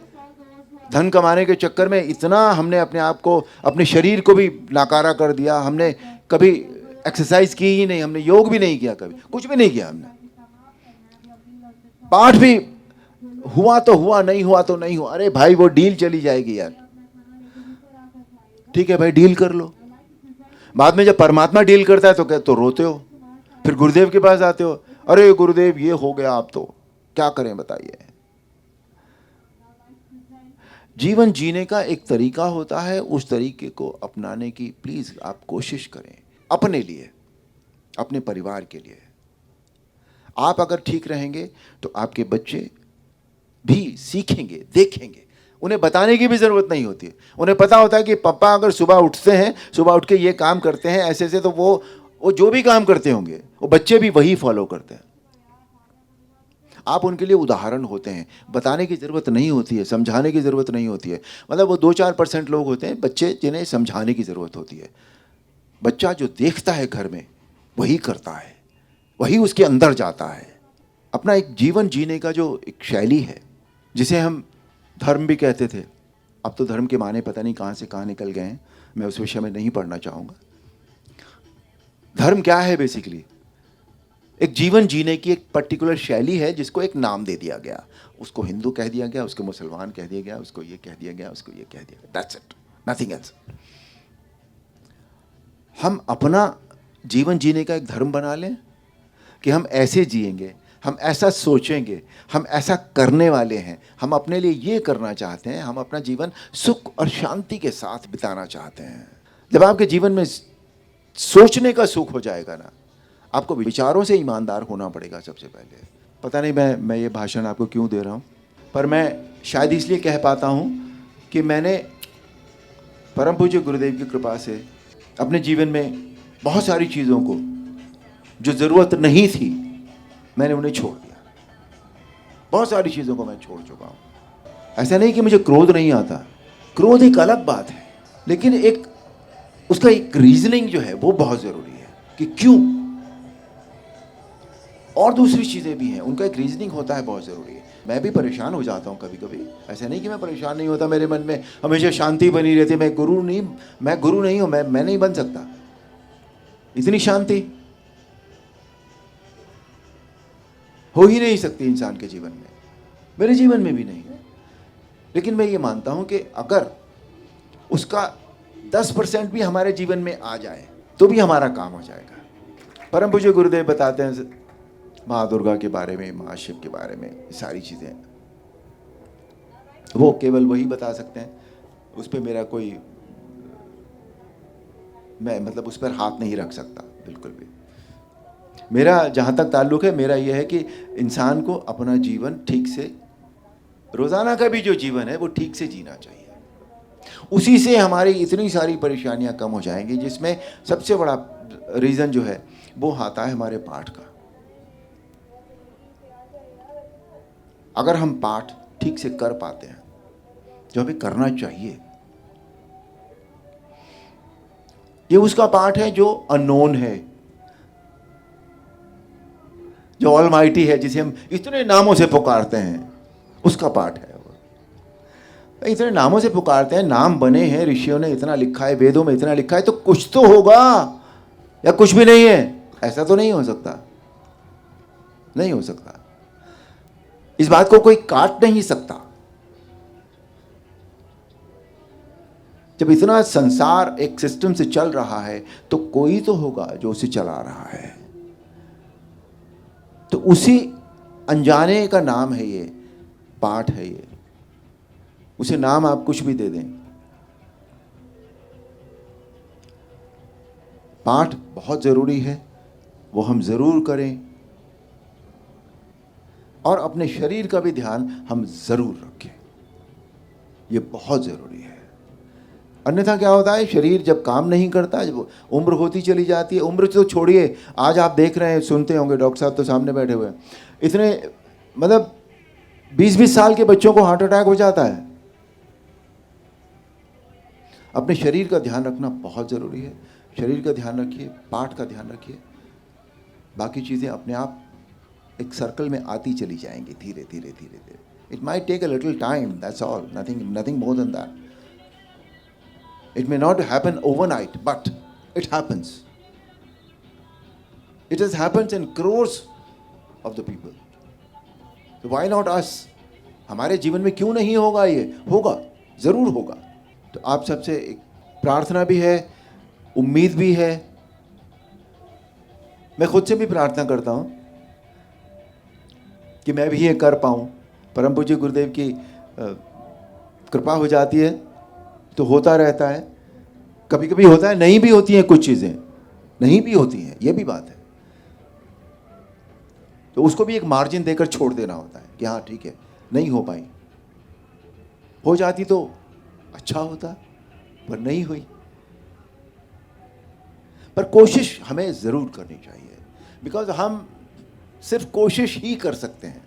धन कमाने के चक्कर में इतना हमने अपने आप को, अपने शरीर को भी नाकारा कर दिया। हमने कभी एक्सरसाइज की ही नहीं, हमने योग भी नहीं किया, कभी कुछ भी नहीं किया हमने। पाठ भी हुआ तो हुआ, नहीं हुआ तो नहीं हुआ। अरे भाई वो डील चली जाएगी यार, ठीक है भाई डील कर लो। बाद में जब परमात्मा डील करता है तो रोते हो, फिर गुरुदेव के पास आते हो, अरे गुरुदेव ये हो गया, आप तो क्या करें बताइए। जीवन जीने का एक तरीका होता है, उस तरीके को अपनाने की प्लीज आप कोशिश करें, अपने लिए, अपने परिवार के लिए। आप अगर ठीक रहेंगे तो आपके बच्चे भी सीखेंगे, देखेंगे। उन्हें बताने की भी ज़रूरत नहीं होती है, उन्हें पता होता है कि पापा अगर सुबह उठते हैं, सुबह उठ के ये काम करते हैं ऐसे ऐसे, तो वो जो भी काम करते होंगे वो बच्चे भी वही फॉलो करते हैं। आप उनके लिए उदाहरण होते हैं, बताने की ज़रूरत नहीं होती है, समझाने की ज़रूरत नहीं होती है। मतलब वो 2-4% लोग होते हैं बच्चे जिन्हें समझाने की ज़रूरत होती है। बच्चा जो देखता है घर में वही करता है, वही उसके अंदर जाता है। अपना एक जीवन जीने का जो एक शैली है, जिसे हम धर्म भी कहते थे, अब तो धर्म के माने पता नहीं कहाँ से कहाँ निकल गए हैं, मैं उस विषय में नहीं पढ़ना चाहूँगा। धर्म क्या है बेसिकली? एक जीवन जीने की एक पर्टिकुलर शैली है जिसको एक नाम दे दिया गया। उसको हिंदू कह दिया गया, उसको मुसलमान कह दिया गया, उसको ये कह दिया गया, उसको ये कह दिया गया, दैट्स इट, नथिंग एल्स। हम अपना जीवन जीने का एक धर्म बना लें कि हम ऐसे जिएंगे, हम ऐसा सोचेंगे, हम ऐसा करने वाले हैं, हम अपने लिए ये करना चाहते हैं, हम अपना जीवन सुख और शांति के साथ बिताना चाहते हैं। जब आपके जीवन में सोचने का सुख हो जाएगा ना, आपको विचारों से ईमानदार होना पड़ेगा सबसे पहले। पता नहीं मैं ये भाषण आपको क्यों दे रहा हूँ, पर मैं शायद इसलिए कह पाता हूँ कि मैंने परम पूज्य गुरुदेव की कृपा से अपने जीवन में बहुत सारी चीज़ों को जो ज़रूरत नहीं थी, मैंने उन्हें छोड़ दिया। बहुत सारी चीज़ों को मैं छोड़ चुका हूँ। ऐसा नहीं कि मुझे क्रोध नहीं आता, क्रोध एक अलग बात है, लेकिन एक उसका एक रीजनिंग जो है वो बहुत ज़रूरी है कि क्यों। और दूसरी चीज़ें भी हैं, उनका एक रीजनिंग होता है, बहुत ज़रूरी है। मैं भी परेशान हो जाता हूँ कभी कभी, ऐसा नहीं कि मैं परेशान नहीं होता, मेरे मन में हमेशा शांति बनी रहती है। मैं गुरु नहीं हूँ, मैं नहीं बन सकता। इतनी शांति हो ही नहीं सकती इंसान के जीवन में, मेरे जीवन में भी नहीं। लेकिन मैं ये मानता हूँ कि अगर उसका 10% भी हमारे जीवन में आ जाए तो भी हमारा काम हो जाएगा। परम पूज्य गुरुदेव बताते हैं माँ दुर्गा के बारे में, माँ शिव के बारे में, सारी चीज़ें वो केवल वही बता सकते हैं। उस पर मेरा कोई, मैं मतलब उस पर हाथ नहीं रख सकता बिल्कुल भी। मेरा जहाँ तक ताल्लुक़ है, मेरा यह है कि इंसान को अपना जीवन ठीक से, रोज़ाना का भी जो जीवन है वो ठीक से जीना चाहिए। उसी से हमारी इतनी सारी परेशानियाँ कम हो जाएंगी, जिसमें सबसे बड़ा रीज़न जो है वो आता है हमारे पाठ का। अगर हम पाठ ठीक से कर पाते हैं, जो हमें करना चाहिए, ये उसका पाठ है जो अननोन है, जो ऑलमाइटी है, जिसे हम इतने नामों से पुकारते हैं, उसका पाठ है। इतने नामों से पुकारते हैं, नाम बने हैं, ऋषियों ने इतना लिखा है, वेदों में इतना लिखा है, तो कुछ तो होगा, या कुछ भी नहीं है, ऐसा तो नहीं हो सकता। नहीं हो सकता। इस बात को कोई काट नहीं सकता। जब इतना संसार एक सिस्टम से चल रहा है तो कोई तो होगा जो उसे चला रहा है। तो उसी अनजाने का नाम है ये, पाठ है ये। उसे नाम आप कुछ भी दे दें, पाठ बहुत जरूरी है, वो हम जरूर करें। और अपने शरीर का भी ध्यान हम जरूर रखें, ये बहुत जरूरी है। अन्यथा क्या होता है, शरीर जब काम नहीं करता, जब उम्र होती चली जाती है, उम्र तो छोड़िए, आज आप देख रहे हैं, सुनते होंगे, डॉक्टर साहब तो सामने बैठे हुए हैं, इतने मतलब 20-20 साल के बच्चों को हार्ट अटैक हो जाता है। अपने शरीर का ध्यान रखना बहुत ज़रूरी है। शरीर का ध्यान रखिए, पाठ का ध्यान रखिए, बाकी चीज़ें अपने आप एक सर्कल में आती चली जाएंगी धीरे धीरे धीरे धीरे। It might take a little time, that's all, nothing more than that. It may not happen overnight, but it happens. It has happened in crores of the people. So why not us? हमारे जीवन में क्यों नहीं होगा ये? होगा, ज़रूर होगा। तो आप सबसे एक प्रार्थना भी है, उम्मीद भी है। मैं खुद से भी प्रार्थना करता हूँ कि मैं भी ये कर पाऊँ। परम पूज्य गुरुदेव की कृपा हो जाती है तो होता रहता है। कभी कभी होता है, नहीं भी होती हैं, कुछ चीज़ें नहीं भी होती हैं, ये भी बात है। तो उसको भी एक मार्जिन देकर छोड़ देना होता है कि हाँ ठीक है, नहीं हो पाई, हो जाती तो अच्छा होता, पर नहीं हुई। पर कोशिश हमें ज़रूर करनी चाहिए, बिकॉज हम सिर्फ कोशिश ही कर सकते हैं।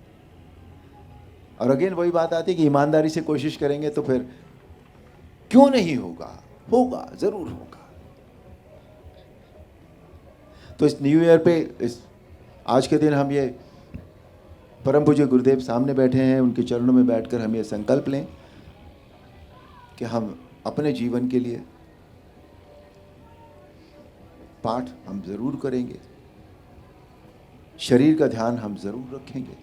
और अगेन वही बात आती है कि ईमानदारी से कोशिश करेंगे तो फिर क्यों नहीं होगा, होगा, ज़रूर होगा। तो इस न्यू ईयर पे, इस आज के दिन हम ये परम पूज्य गुरुदेव सामने बैठे हैं, उनके चरणों में बैठकर हम ये संकल्प लें कि हम अपने जीवन के लिए पाठ हम ज़रूर करेंगे, शरीर का ध्यान हम ज़रूर रखेंगे,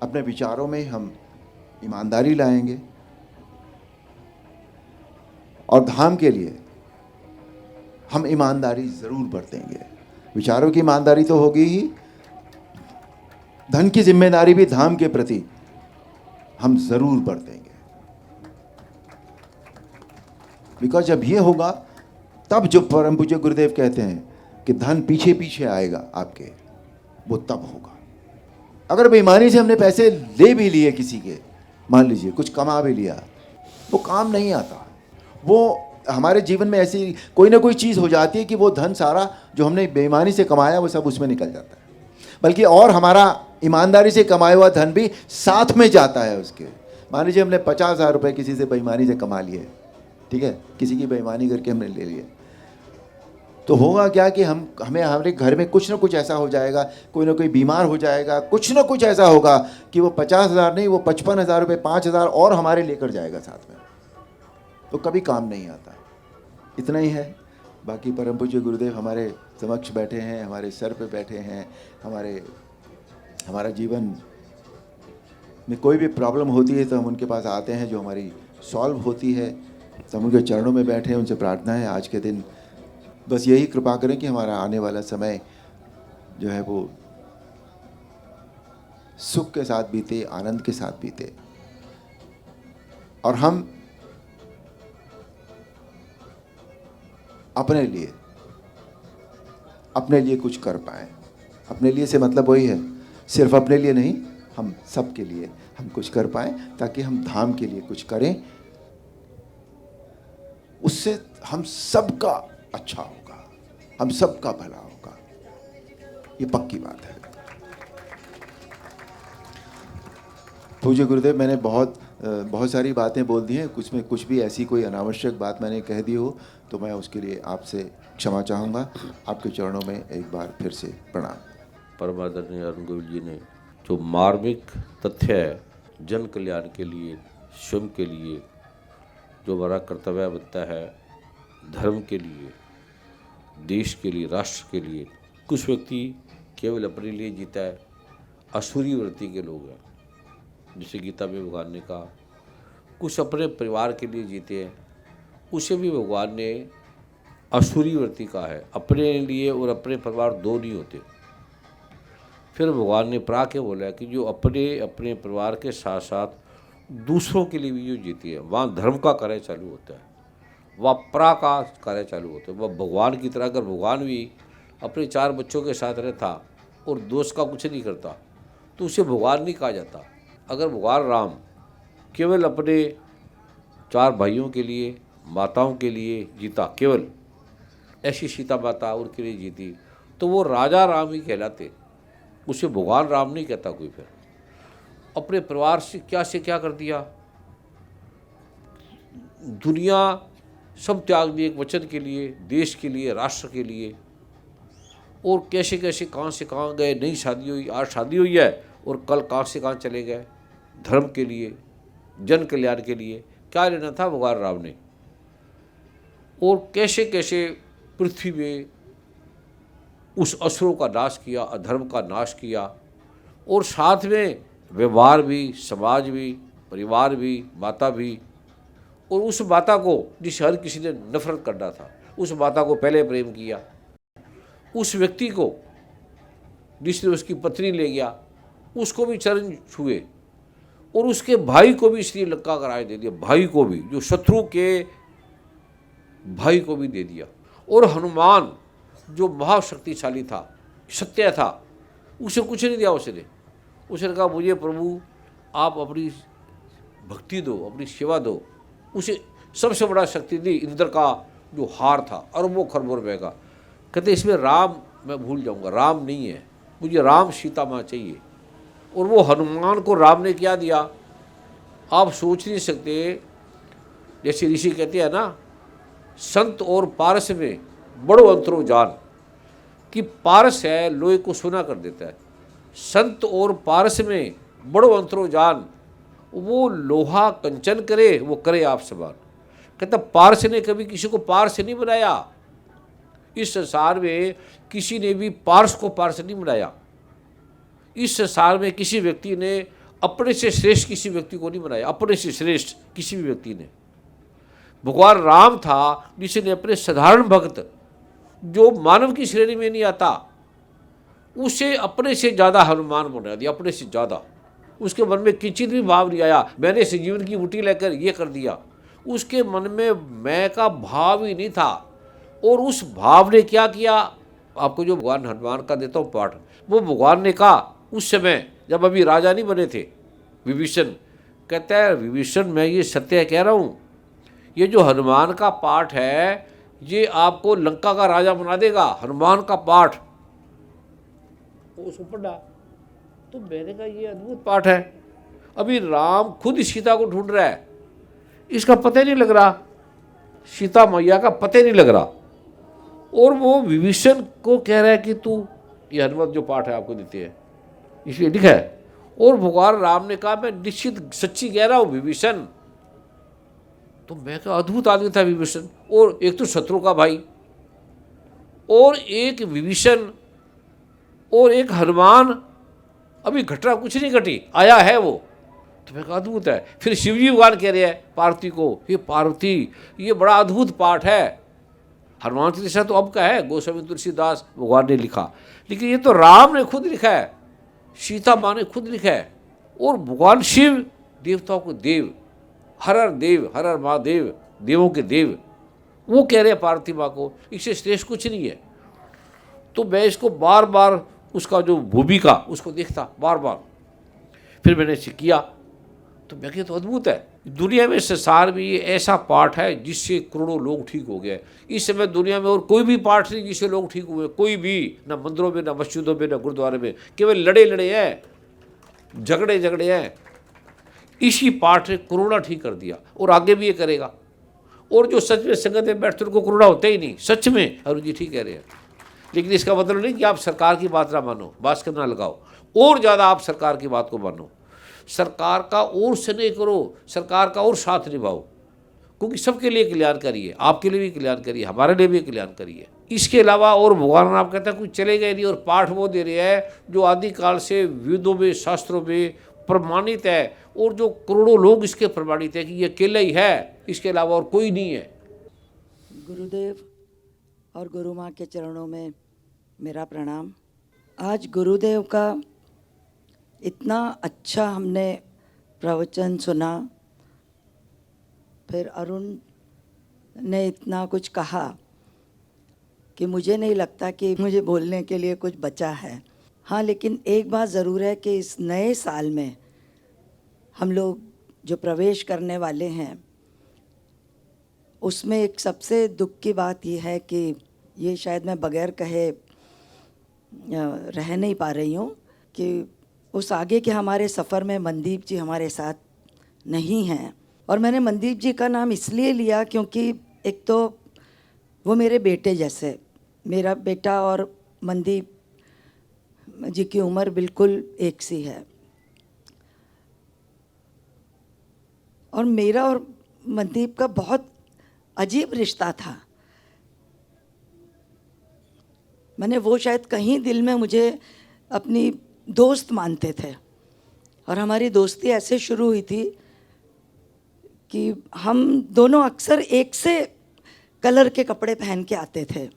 अपने विचारों में हम ईमानदारी लाएंगे, और धाम के लिए हम ईमानदारी ज़रूर बरतेंगे। विचारों की ईमानदारी तो होगी ही, धन की जिम्मेदारी भी धाम के प्रति हम ज़रूर बरतेंगे। बिकॉज जब ये होगा तब जो परम पूज्य गुरुदेव कहते हैं कि धन पीछे पीछे आएगा आपके, वो तब होगा। अगर बेईमानी से हमने पैसे ले भी लिए किसी के, मान लीजिए कुछ कमा भी लिया, वो काम नहीं आता। वो हमारे जीवन में ऐसी कोई ना कोई चीज़ हो जाती है कि वो धन सारा जो हमने बेईमानी से कमाया वो सब उसमें निकल जाता है, बल्कि और हमारा ईमानदारी से कमाया हुआ धन भी साथ में जाता है उसके। मान लीजिए हमने 50,000 रुपये किसी से बेईमानी से कमा लिए, ठीक है, किसी की बेईमानी करके हमने ले लिए, तो होगा क्या कि हमें हमारे घर में कुछ ना कुछ ऐसा हो जाएगा, कोई ना कोई बीमार हो जाएगा, कुछ ना कुछ ऐसा होगा कि वो 50,000 नहीं, वो 55,000 रुपये, 5,000 और हमारे लेकर जाएगा साथ में, तो कभी काम नहीं आता। इतना ही है। बाकी परम पूज्य गुरुदेव हमारे समक्ष बैठे हैं, हमारे सर पे बैठे हैं। हमारा जीवन में कोई भी प्रॉब्लम होती है तो हम उनके पास आते हैं, जो हमारी सॉल्व होती है। तो हम उनके चरणों में बैठे हैं, उनसे प्रार्थना है आज के दिन बस यही कृपा करें कि हमारा आने वाला समय जो है वो सुख के साथ बीते, आनंद के साथ बीते, और हम अपने लिए कुछ कर पाएँ। अपने लिए से मतलब वही है, सिर्फ अपने लिए नहीं, हम सब के लिए हम कुछ कर पाएँ, ताकि हम धाम के लिए कुछ करें। उससे हम सबका अच्छा होगा, हम सबका भला होगा, ये पक्की बात है। पूज्य गुरुदेव, मैंने बहुत सारी बातें बोल दी हैं, कुछ भी ऐसी कोई अनावश्यक बात मैंने कह दी हो तो मैं उसके लिए आपसे क्षमा चाहूँगा। आपके चरणों में एक बार फिर से प्रणाम। परमादरणीय अरुण गोविल जी ने जो मार्मिक तथ्य है, जन कल्याण के लिए, स्वयं के लिए जो हमारा कर्तव्य बनता है, धर्म के लिए, देश के लिए, राष्ट्र के लिए। कुछ व्यक्ति केवल अपने लिए जीता है, असुरी वृत्ति के लोग हैं, जिसे गीता में भगवान ने कहा। कुछ अपने परिवार के लिए जीते हैं, उसे भी भगवान ने असुरी वृत्ति कहा है। अपने लिए और अपने परिवार दो नहीं होते। फिर भगवान ने प्रा के बोला कि जो अपने परिवार के साथ साथ दूसरों के लिए भी जो जीती है, वहाँ धर्म का कार्य चालू होता है, वह प्रा का कार्य चालू होता है। वह भगवान की तरह, अगर भगवान भी अपने 4 बच्चों के साथ रहता और दोष का कुछ नहीं करता तो उसे भगवान नहीं कहा जाता। अगर भगवान राम केवल अपने 4 भाइयों के लिए, माताओं के लिए जीता, केवल ऐसी सीता माता उनके लिए जीती, तो वो राजा राम ही कहलाते, उसे भगवान राम नहीं कहता कोई। फिर अपने परिवार से क्या कर दिया, दुनिया सब त्याग दिए एक वचन के लिए, देश के लिए, राष्ट्र के लिए। और कैसे कहाँ से कहाँ गए, नई शादी हुई, आज शादी हुई है और कल कहाँ से कहाँ चले गए, धर्म के लिए, जन कल्याण के लिए। क्या लेना था भगवान राम ने। और कैसे पृथ्वी में उस असुरों का नाश किया, अधर्म का नाश किया, और साथ में व्यवहार भी, समाज भी, परिवार भी, माता भी। और उस माता को जिस हर किसी ने नफरत करना था, उस माता को पहले प्रेम किया। उस व्यक्ति को जिसने उसकी पत्नी ले गया, उसको भी चरण छुए। और उसके भाई को भी श्रीलंका का राज दे दिया, भाई को भी, जो शत्रु के भाई को भी दे दिया। और हनुमान जो महाशक्तिशाली था, सत्य था, उसे कुछ नहीं दिया। उसने कहा मुझे प्रभु आप अपनी भक्ति दो, अपनी सेवा दो। उसे सबसे बड़ा शक्ति दी इंद्र का जो हार था, अरबों खरबों रुपए का। कहते इसमें राम मैं भूल जाऊंगा, राम नहीं है, मुझे राम सीता माँ चाहिए। और वो हनुमान को राम ने क्या दिया आप सोच नहीं सकते। जैसे ऋषि कहते हैं ना, संत और पारस में बड़ो अंतरो जान, कि पारस है लोहे को सोना कर देता है, संत और पारस में बड़ो अंतरो जान, वो लोहा कंचन करे वो करे आप समान। कहता पारस ने कभी किसी को पारस नहीं बनाया, इस संसार में किसी ने भी पारस को पारस नहीं बनाया। इस संसार में किसी व्यक्ति ने अपने से श्रेष्ठ किसी व्यक्ति को नहीं बनाया, अपने से श्रेष्ठ किसी भी व्यक्ति ने। भगवान राम था जिसने अपने साधारण भक्त जो मानव की श्रेणी में नहीं आता, उसे अपने से ज़्यादा हनुमान बना दिया, अपने से ज़्यादा। उसके मन में किंचित भी भाव नहीं आया मैंने इस जीवन की बूटी लेकर ये कर दिया। उसके मन में मैं का भाव ही नहीं था। और उस भाव ने क्या किया, आपको जो भगवान हनुमान का देता हूँ पाठ, वो भगवान ने कहा उस समय जब अभी राजा नहीं बने थे विभीषण, कहता है विभीषण मैं ये सत्य कह रहा हूँ, ये जो हनुमान का पाठ है ये आपको लंका का राजा बना देगा। हनुमान का पाठ उसको पढ़ा तो मैंने कहा ये अद्भुत पाठ है। अभी राम खुद सीता को ढूंढ रहा है, इसका पता ही नहीं लग रहा, सीता मैया का पता ही नहीं लग रहा। और वो विभीषण को कह रहा है कि तू ये हनुमत जो पाठ है आपको देते हैं, इसलिए लिखा है। और भगवान राम ने कहा मैं निश्चित सच्ची कह रहा हूँ विभीषण। तो मैं कहा अद्भुत आदमी था विभीषण। और एक तो शत्रु का भाई, और एक विभीषण, और एक हनुमान। अभी घटना कुछ नहीं घटी, आया है वो। तो मैं कहा अद्भुत है। फिर शिवजी भगवान कह रहे हैं पार्वती को, हे पार्वती ये बड़ा अद्भुत पाठ है। हनुमान चालीसा तो अब का है, गोस्वामी तुलसीदास भगवान ने लिखा, लेकिन ये तो राम ने खुद लिखा है, सीता माँ ने खुद लिखा है। और भगवान शिव देवताओं को देव, हर हर महादेव, देवों के देव, वो कह रहे हैं पार्वती माँ को, इससे श्रेष्ठ कुछ नहीं है। तो मैं इसको बार बार उसका जो भूमिका उसको देखता बार बार। फिर मैंने इसे किया तो मैं तो अद्भुत है। दुनिया में संसार में ये ऐसा पाठ है जिससे करोड़ों लोग ठीक हो गए। इस समय दुनिया में और कोई भी पाठ नहीं जिससे लोग ठीक हुए, कोई भी, ना मंदिरों में, ना मस्जिदों में, ना गुरुद्वारे में, केवल लड़े हैं, झगड़े हैं। इसी पाठ ने कोरोना ठीक कर दिया और आगे भी ये करेगा। और जो सच में संगत में बैठते उनको कोरोना होता ही नहीं, सच में अरुण जी ठीक कह रहे हैं। लेकिन इसका मतलब नहीं कि आप सरकार की बात ना मानो, बात ना लगाओ, और ज़्यादा आप सरकार की बात को मानो, सरकार का और स्नेह करो, सरकार का और साथ निभाओ, क्योंकि सबके लिए कल्याणकारी है, आपके लिए भी कल्याणकारी है, हमारे लिए भी कल्याणकारी है। इसके अलावा और भगवान आप कहते हैं कुछ चलेगा ही नहीं, और पाठ वो दे रहे हैं जो आदिकाल से वेदों में शास्त्रों में प्रमाणित है, और जो करोड़ों लोग इसके प्रमाणित है कि ये अकेला ही है, इसके अलावा और कोई नहीं है। गुरुदेव और गुरु माँ के चरणों में मेरा प्रणाम। आज गुरुदेव का इतना अच्छा हमने प्रवचन सुना, फिर अरुण ने इतना कुछ कहा कि मुझे नहीं लगता कि मुझे बोलने के लिए कुछ बचा है। हाँ, लेकिन एक बात ज़रूर है कि इस नए साल में हम लोग जो प्रवेश करने वाले हैं उसमें एक सबसे दुख की बात यह है कि ये शायद मैं बगैर कहे रह नहीं पा रही हूँ कि उस आगे के हमारे सफ़र में मनदीप जी हमारे साथ नहीं हैं। और मैंने मनदीप जी का नाम इसलिए लिया क्योंकि एक तो वो मेरे बेटे जैसे, मेरा बेटा और मनदीप जी की उम्र बिल्कुल एक सी है, और मेरा और मनदीप का बहुत अजीब रिश्ता था। मैंने वो शायद कहीं दिल में मुझे अपनी दोस्त मानते थे, और हमारी दोस्ती ऐसे शुरू हुई थी कि हम दोनों अक्सर एक से कलर के कपड़े पहन के आते थे।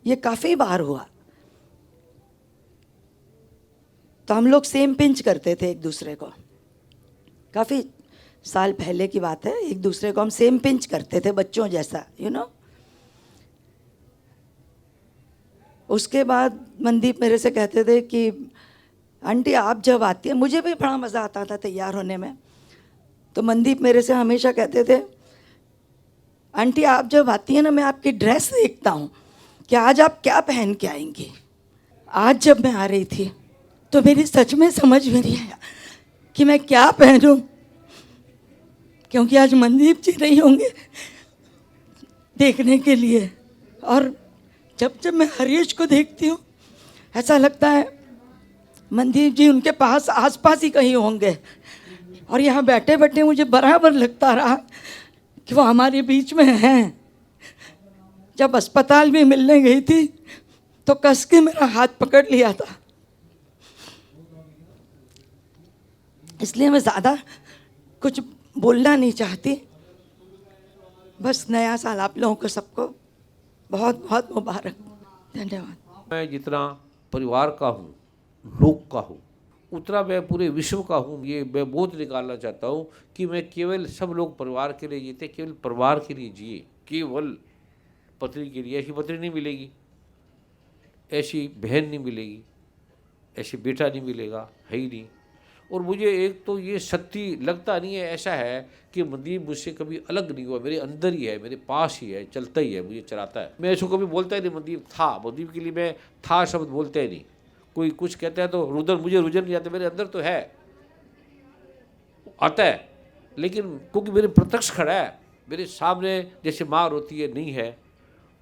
ये काफ़ी बार हुआ। तो हम लोग सेम पिंच करते थे एक दूसरे को, काफ़ी साल पहले की बात है। एक दूसरे को हम सेम पिंच करते थे, बच्चों जैसा, यू नो। उसके बाद मनदीप मेरे से कहते थे कि आंटी आप जब आती है, मुझे भी बड़ा मज़ा आता था तैयार होने में, तो मनदीप मेरे से हमेशा कहते थे आंटी आप जब आती है ना, मैं आपकी ड्रेस देखता हूँ कि आज आप क्या पहन के आएंगी। आज जब मैं आ रही थी तो मेरी सच में समझ में नहीं आया कि मैं क्या पहनूं, क्योंकि आज मनदीप जी नहीं होंगे देखने के लिए। और जब जब मैं हरीश को देखती हूँ ऐसा लगता है मनदीप जी उनके पास आसपास ही कहीं होंगे, और यहाँ बैठे बैठे मुझे बराबर लगता रहा कि वो हमारे बीच में हैं। जब अस्पताल में मिलने गई थी तो कस के मेरा हाथ पकड़ लिया था। इसलिए मैं ज़्यादा कुछ बोलना नहीं चाहती, बस नया साल आप लोगों को सबको बहुत बहुत मुबारक। धन्यवाद। मैं जितना परिवार का हूँ, लोक का हूँ, उतना मैं पूरे विश्व का हूँ। ये मैं बोध निकालना चाहता हूँ कि मैं केवल सब लोग परिवार के लिए जीते, केवल परिवार के लिए जिए, केवल पत्नी के लिए। ऐसी पत्नी नहीं मिलेगी, ऐसी बहन नहीं मिलेगी, ऐसे बेटा नहीं मिलेगा, है ही नहीं। और मुझे एक तो ये सत्य लगता नहीं है, ऐसा है कि मनदीप मुझसे कभी अलग नहीं हुआ, मेरे अंदर ही है, मेरे पास ही है, चलता ही है, मुझे चलाता है। मैं इसको कभी बोलता ही नहीं मनदीप था। मनदीप के लिए मैं था शब्द बोलता ही नहीं। कोई कुछ कहता है तो रुदन, मुझे रुझन नहीं आता, मेरे अंदर तो है, आता है, लेकिन क्योंकि मेरे प्रत्यक्ष खड़ा है मेरे सामने, जैसे माँ रोती है नहीं है,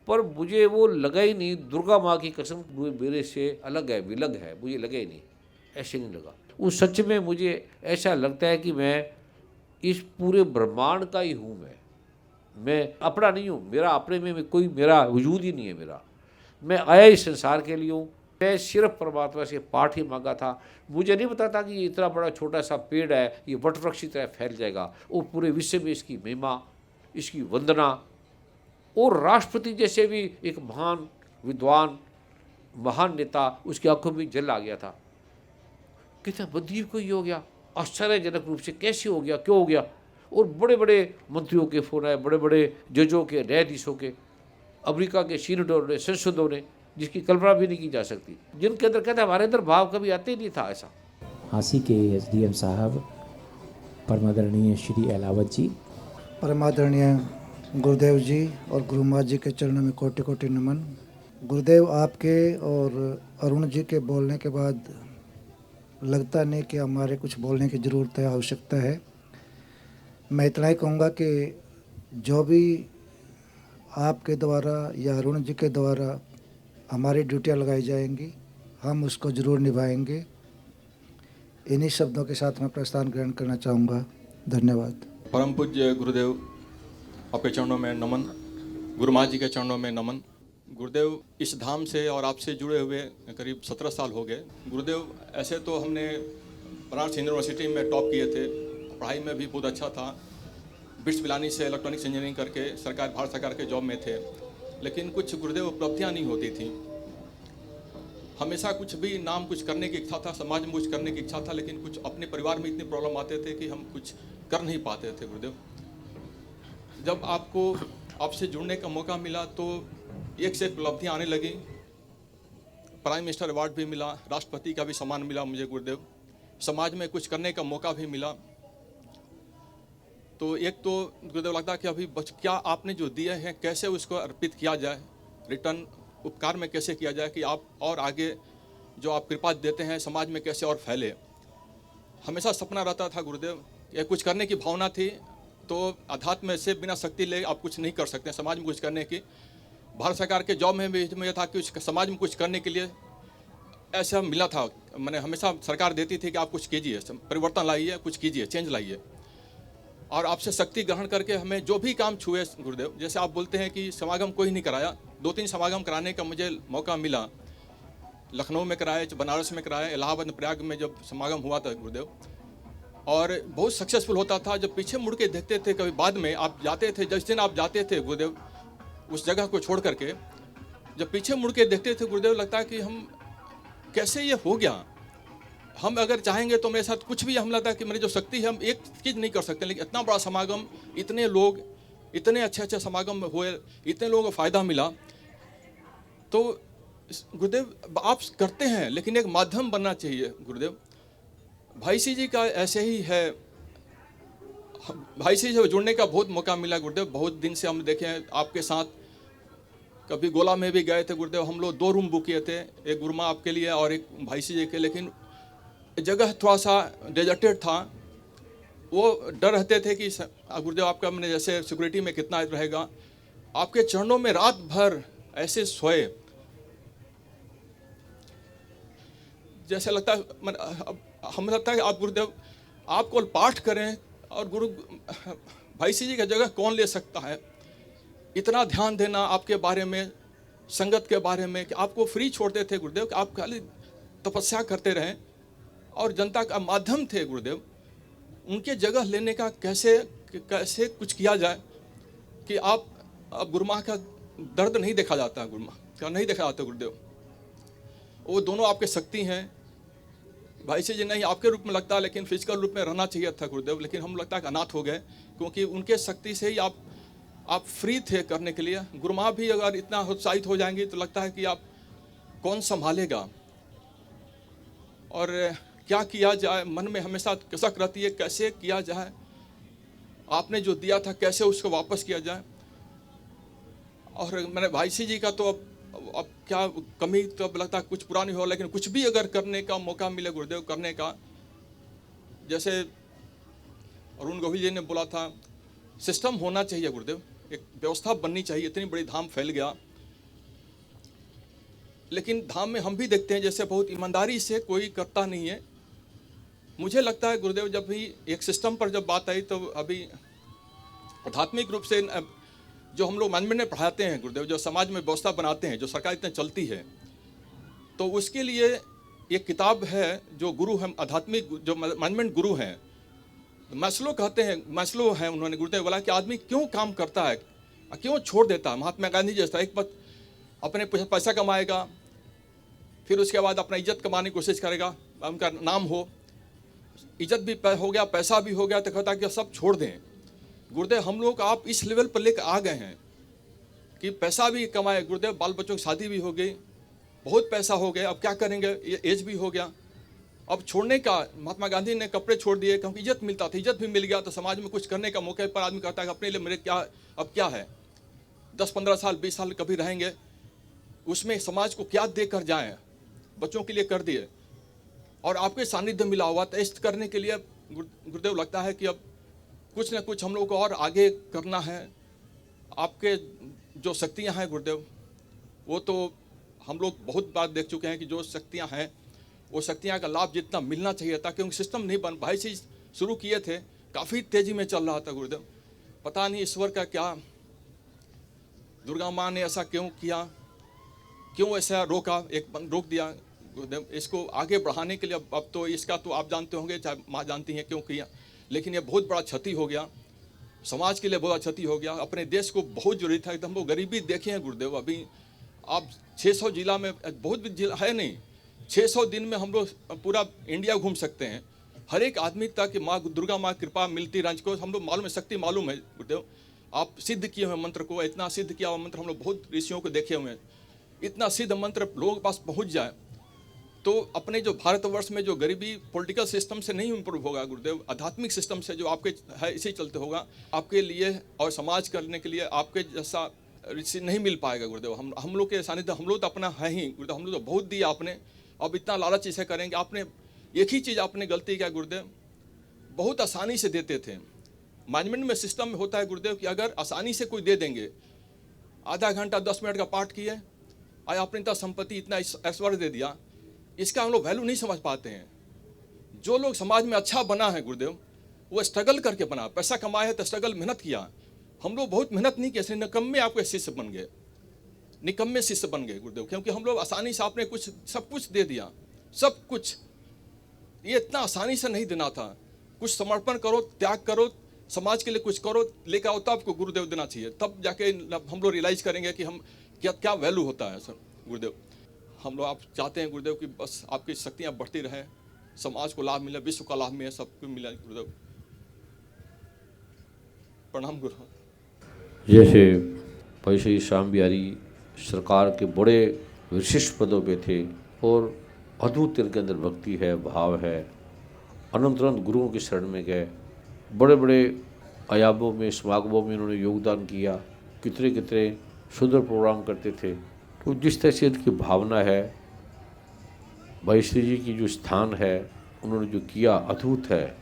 पर मुझे वो लगा ही नहीं, दुर्गा माँ की कसम मेरे से अलग है, विलग है, मुझे लगा ही नहीं, ऐसे नहीं लगा। उस सच में मुझे ऐसा लगता है कि मैं इस पूरे ब्रह्मांड का ही हूँ। मैं अपना नहीं हूँ, मेरा अपने में कोई मेरा वजूद ही नहीं है मेरा। मैं आया इस संसार के लिए हूँ। मैं सिर्फ परमात्मा से पाठ ही मांगा था। मुझे नहीं पता था कि ये इतना बड़ा छोटा सा पेड़ है, ये वटवृक्ष की तरह फैल जाएगा और पूरे विश्व में इसकी महिमा, इसकी वंदना। और राष्ट्रपति जैसे भी एक महान विद्वान, महान नेता, उसकी आंखों में जल आ गया था। कितना मनदीप को ही हो गया, आश्चर्यजनक रूप से कैसे हो गया, क्यों हो गया। और बड़े बड़े मंत्रियों के फ़ोन आए, बड़े बड़े जजों के, न्यायाधीशों के, अमेरिका के सीनेटरों ने, संसदों ने, जिसकी कल्पना भी नहीं की जा सकती, जिनके अंदर कहते हैं हमारे अंदर भाव कभी आते ही नहीं था ऐसा। हाँसी के एसडीएम साहब परमादरणीय श्री अलावत जी, परमादरणीय गुरुदेव जी और गुरु माँ जी के चरणों में कोटि कोटि नमन। गुरुदेव आपके और अरुण जी के बोलने के बाद लगता नहीं कि हमारे कुछ बोलने की ज़रूरत है, आवश्यकता है। मैं इतना ही कहूँगा कि जो भी आपके द्वारा या अरुण जी के द्वारा हमारी ड्यूटियाँ लगाई जाएंगी, हम उसको ज़रूर निभाएंगे। इन्हीं शब्दों के साथ मैं प्रस्थान ग्रहण करना चाहूँगा। धन्यवाद। परम पूज्य गुरुदेव, आपके चरणों में नमन। गुरु महाराज जी के चरणों में नमन। गुरुदेव, इस धाम से और आपसे जुड़े हुए करीब 17 साल हो गए। गुरुदेव, ऐसे तो हमने बनारस यूनिवर्सिटी में टॉप किए थे, पढ़ाई में भी बहुत अच्छा था। बिट्स पिलानी से इलेक्ट्रॉनिक्स इंजीनियरिंग करके भारत सरकार के जॉब में थे, लेकिन कुछ गुरुदेव उपलब्धियाँ नहीं होती थी। हमेशा कुछ भी नाम कुछ करने की इच्छा था, समाज में कुछ करने की इच्छा था, लेकिन कुछ अपने परिवार में इतनी प्रॉब्लम आते थे कि हम कुछ कर नहीं पाते थे। गुरुदेव, जब आपसे जुड़ने का मौका मिला तो एक से एक उपलब्धियाँ आने लगी। प्राइम मिनिस्टर अवार्ड भी मिला, राष्ट्रपति का भी सम्मान मिला मुझे। गुरुदेव, समाज में कुछ करने का मौका भी मिला। तो एक तो गुरुदेव लगता है कि अभी क्या आपने जो दिए हैं कैसे उसको अर्पित किया जाए, रिटर्न उपकार में कैसे किया जाए कि आप और आगे जो आप कृपा देते हैं समाज में कैसे और फैले। हमेशा सपना रहता था गुरुदेव, ये कुछ करने की भावना थी। तो अध्यात्म से बिना शक्ति ले आप कुछ नहीं कर सकते, समाज में कुछ करने की। भारत सरकार के जॉब में भी मुझे था कि समाज में कुछ करने के लिए ऐसा मिला था। मैंने हमेशा सरकार देती थी कि आप कुछ कीजिए, परिवर्तन लाइए, कुछ कीजिए, चेंज लाइए। और आपसे शक्ति ग्रहण करके हमें जो भी काम छुए गुरुदेव, जैसे आप बोलते हैं कि समागम कोई नहीं कराया, 2-3 समागम कराने का मुझे मौका मिला। लखनऊ में कराए, बनारस में कराए, इलाहाबाद प्रयाग में जब समागम हुआ था गुरुदेव, और बहुत सक्सेसफुल होता था। जब पीछे मुड़ के देखते थे, कभी बाद में आप जाते थे, जिस दिन आप जाते थे गुरुदेव उस जगह को छोड़ करके, जब पीछे मुड़ के देखते थे गुरुदेव, लगता है कि हम कैसे ये हो गया। हम अगर चाहेंगे तो मेरे साथ कुछ भी, हम लगता है कि मेरी जो शक्ति है हम एक चीज़ नहीं कर सकते, लेकिन इतना बड़ा समागम, इतने लोग, इतने अच्छे अच्छे समागम हुए, इतने लोगों को फ़ायदा मिला। तो गुरुदेव आप करते हैं, लेकिन एक माध्यम बनना चाहिए गुरुदेव। भाई सी जी का ऐसे ही है, भाई सी से जुड़ने का बहुत मौका मिला गुरुदेव। बहुत दिन से हम देखे हैं आपके साथ, कभी गोला में भी गए थे गुरुदेव। हम लोग 2 रूम बुक किए थे, एक गुरुमा आपके लिए और एक भाई सी जी के, लेकिन जगह थोड़ा सा डेजर्टेड था। वो डर रहते थे कि गुरुदेव आपका मैंने जैसे सिक्योरिटी में कितना रहेगा। आपके चरणों में रात भर ऐसे सोए, जैसे लगता है हमें लगता है कि आप गुरुदेव आपको पाठ करें, और गुरु भाई सी जी का जगह कौन ले सकता है। इतना ध्यान देना आपके बारे में, संगत के बारे में, कि आपको फ्री छोड़ते थे गुरुदेव कि आप खाली तपस्या करते रहें, और जनता का माध्यम थे गुरुदेव। उनके जगह लेने का कैसे कुछ किया जाए कि आप अब गुरुमा का दर्द नहीं देखा जाता, गुरुमा का नहीं देखा जाता गुरुदेव। वो दोनों आपके शक्ति हैं। भाई से जी नहीं आपके रूप में लगता, लेकिन फिजिकल रूप में रहना चाहिए था गुरुदेव, लेकिन हम लगता है कि अनाथ हो गए, क्योंकि उनके शक्ति से ही आप फ्री थे करने के लिए। गुरुमा भी अगर इतना उत्साहित हो जाएंगी तो लगता है कि आप कौन संभालेगा और क्या किया जाए। मन में हमेशा कसक रहती है, कैसे किया जाए, आपने जो दिया था कैसे उसको वापस किया जाए। और मैंने भाई सी जी का तो अब क्या कमी, तो अब लगता है कुछ पुरानी हो, लेकिन कुछ भी अगर करने का मौका मिले गुरुदेव करने का, जैसे अरुण गोविल जी ने बोला था, सिस्टम होना चाहिए गुरुदेव, एक व्यवस्था बननी चाहिए। इतनी बड़ी धाम फैल गया, लेकिन धाम में हम भी देखते हैं जैसे बहुत ईमानदारी से कोई करता नहीं है। मुझे लगता है गुरुदेव जब भी एक सिस्टम पर जब बात आई, तो अभी आध्यात्मिक रूप से जो हम लोग मैनेजमेंट में पढ़ाते हैं गुरुदेव, जो समाज में व्यवस्था बनाते हैं, जो सरकार इतने चलती है, तो उसके लिए एक किताब है जो गुरु हैं, आध्यात्मिक जो मैनेजमेंट गुरु हैं, मैस्लो कहते हैं, मैस्लो हैं, उन्होंने गुरुदेव बोला कि आदमी क्यों काम करता है, क्यों छोड़ देता है। महात्मा गांधी जैसा एक बात, अपने पैसा कमाएगा, फिर उसके बाद अपना इज्जत कमाने की कोशिश करेगा, उनका नाम हो, इज्जत भी हो गया, पैसा भी हो गया, तो कहता है कि सब छोड़ दें। गुरुदेव हम लोग आप इस लेवल पर लेकर आ गए हैं कि पैसा भी कमाए गुरुदेव, बाल बच्चों की शादी भी हो गई, बहुत पैसा हो गया, अब क्या करेंगे, ये एज भी हो गया, अब छोड़ने का। महात्मा गांधी ने कपड़े छोड़ दिए क्योंकि इज्जत मिलता था, इज्जत भी मिल गया, तो समाज में कुछ करने का मौके पर आदमी कहता है अपने लिए मेरे क्या अब क्या है, 10-15 साल 20 साल कभी रहेंगे, उसमें समाज को क्या दे कर जाएँ, बच्चों के लिए कर दिए, और आपके सानिध्य मिला हुआ टेस्ट करने के लिए गुरुदेव लगता है कि अब कुछ न कुछ हम लोग को और आगे करना है। आपके जो शक्तियां हैं गुरुदेव, वो तो हम लोग बहुत बार देख चुके हैं कि जो शक्तियां हैं वो शक्तियां का लाभ जितना मिलना चाहिए था, क्योंकि सिस्टम नहीं बन। भाई से शुरू किए थे, काफ़ी तेज़ी में चल रहा था गुरुदेव। पता नहीं ईश्वर का क्या, दुर्गा माँ ने ऐसा क्यों किया, क्यों ऐसा रोका, रोक दिया गुरुदेव। इसको आगे बढ़ाने के लिए अब तो इसका तो आप जानते होंगे, चाहे माँ जानती हैं क्यों किया, लेकिन ये बहुत बड़ा क्षति हो गया, समाज के लिए बहुत क्षति हो गया। अपने देश को बहुत जरूरी था। एकदम वो गरीबी देखे हैं गुरुदेव। अभी आप 600 जिला में, बहुत भी जिला है नहीं, 600 दिन में हम लोग पूरा इंडिया घूम सकते हैं। हर एक आदमी तक माँ दुर्गा माँ कृपा मिलती रंज को हम लोग मालूम है, शक्ति मालूम है गुरुदेव। आप सिद्ध किए हुए मंत्र को, इतना सिद्ध किया हुआ मंत्र हम लोग बहुत ऋषियों को देखे हुए हैं। इतना सिद्ध मंत्र लोगों के पास पहुंच जाए तो अपने जो भारतवर्ष में जो गरीबी पॉलिटिकल सिस्टम से नहीं इम्प्रूव होगा गुरुदेव, आध्यात्मिक सिस्टम से जो आपके है इसी चलते होगा। आपके लिए और समाज करने के लिए आपके जैसा ऋषि नहीं मिल पाएगा गुरुदेव। हम लोग के सानिध्य, हम लोग तो अपना है ही गुरुदेव, हम लोग तो बहुत दिया आपने। अब इतना लालच इसे करेंगे, आपने एक ही चीज़ आपने गलती किया गुरुदेव, बहुत आसानी से देते थे। मैनेजमेंट में सिस्टम में होता है गुरुदेव कि अगर आसानी से कोई दे देंगे, आधा घंटा 10 मिनट का पाठ किए, आज आपने इतना संपत्ति, इतना ऐश्वर्य दे दिया, इसका हम लोग वैल्यू नहीं समझ पाते हैं। जो लोग समाज में अच्छा बना है गुरुदेव, वो स्ट्रगल करके बना, पैसा कमाया है तो स्ट्रगल मेहनत किया। हम लोग बहुत मेहनत नहीं किया, इसलिए निकम्मे आपके शिष्य बन गए, निकम्मे शिष्य बन गए गुरुदेव, क्योंकि हम लोग आसानी से आपने कुछ सब कुछ दे दिया, सब कुछ। ये इतना आसानी से नहीं देना था। कुछ समर्पण करो, त्याग करो, समाज के लिए कुछ करो, लेकर आओ, तब आपको गुरुदेव देना चाहिए। तब जाके हम लोग रियलाइज करेंगे कि हम क्या वैल्यू होता है सर गुरुदेव। हम लोग आप चाहते हैं गुरुदेव कि बस आपकी शक्तियाँ बढ़ती रहे, समाज को लाभ मिले, विश्व का लाभ मिले, सबको मिले गुरुदेव। प्रणाम गुरु। जैसे भाई श्याम बिहारी सरकार के बड़े विशिष्ट पदों पे थे और अद्भुत इनके अंदर भक्ति है, भाव है, अनंत गुरुओं की शरण में गए, बड़े बड़े आयामों में, समागमों में उन्होंने योगदान किया, कितने कितने सुंदर प्रोग्राम करते थे। तो जिस तरह से इनकी भावना है, भाई श्री जी की जो स्थान है, उन्होंने जो किया अद्भुत है।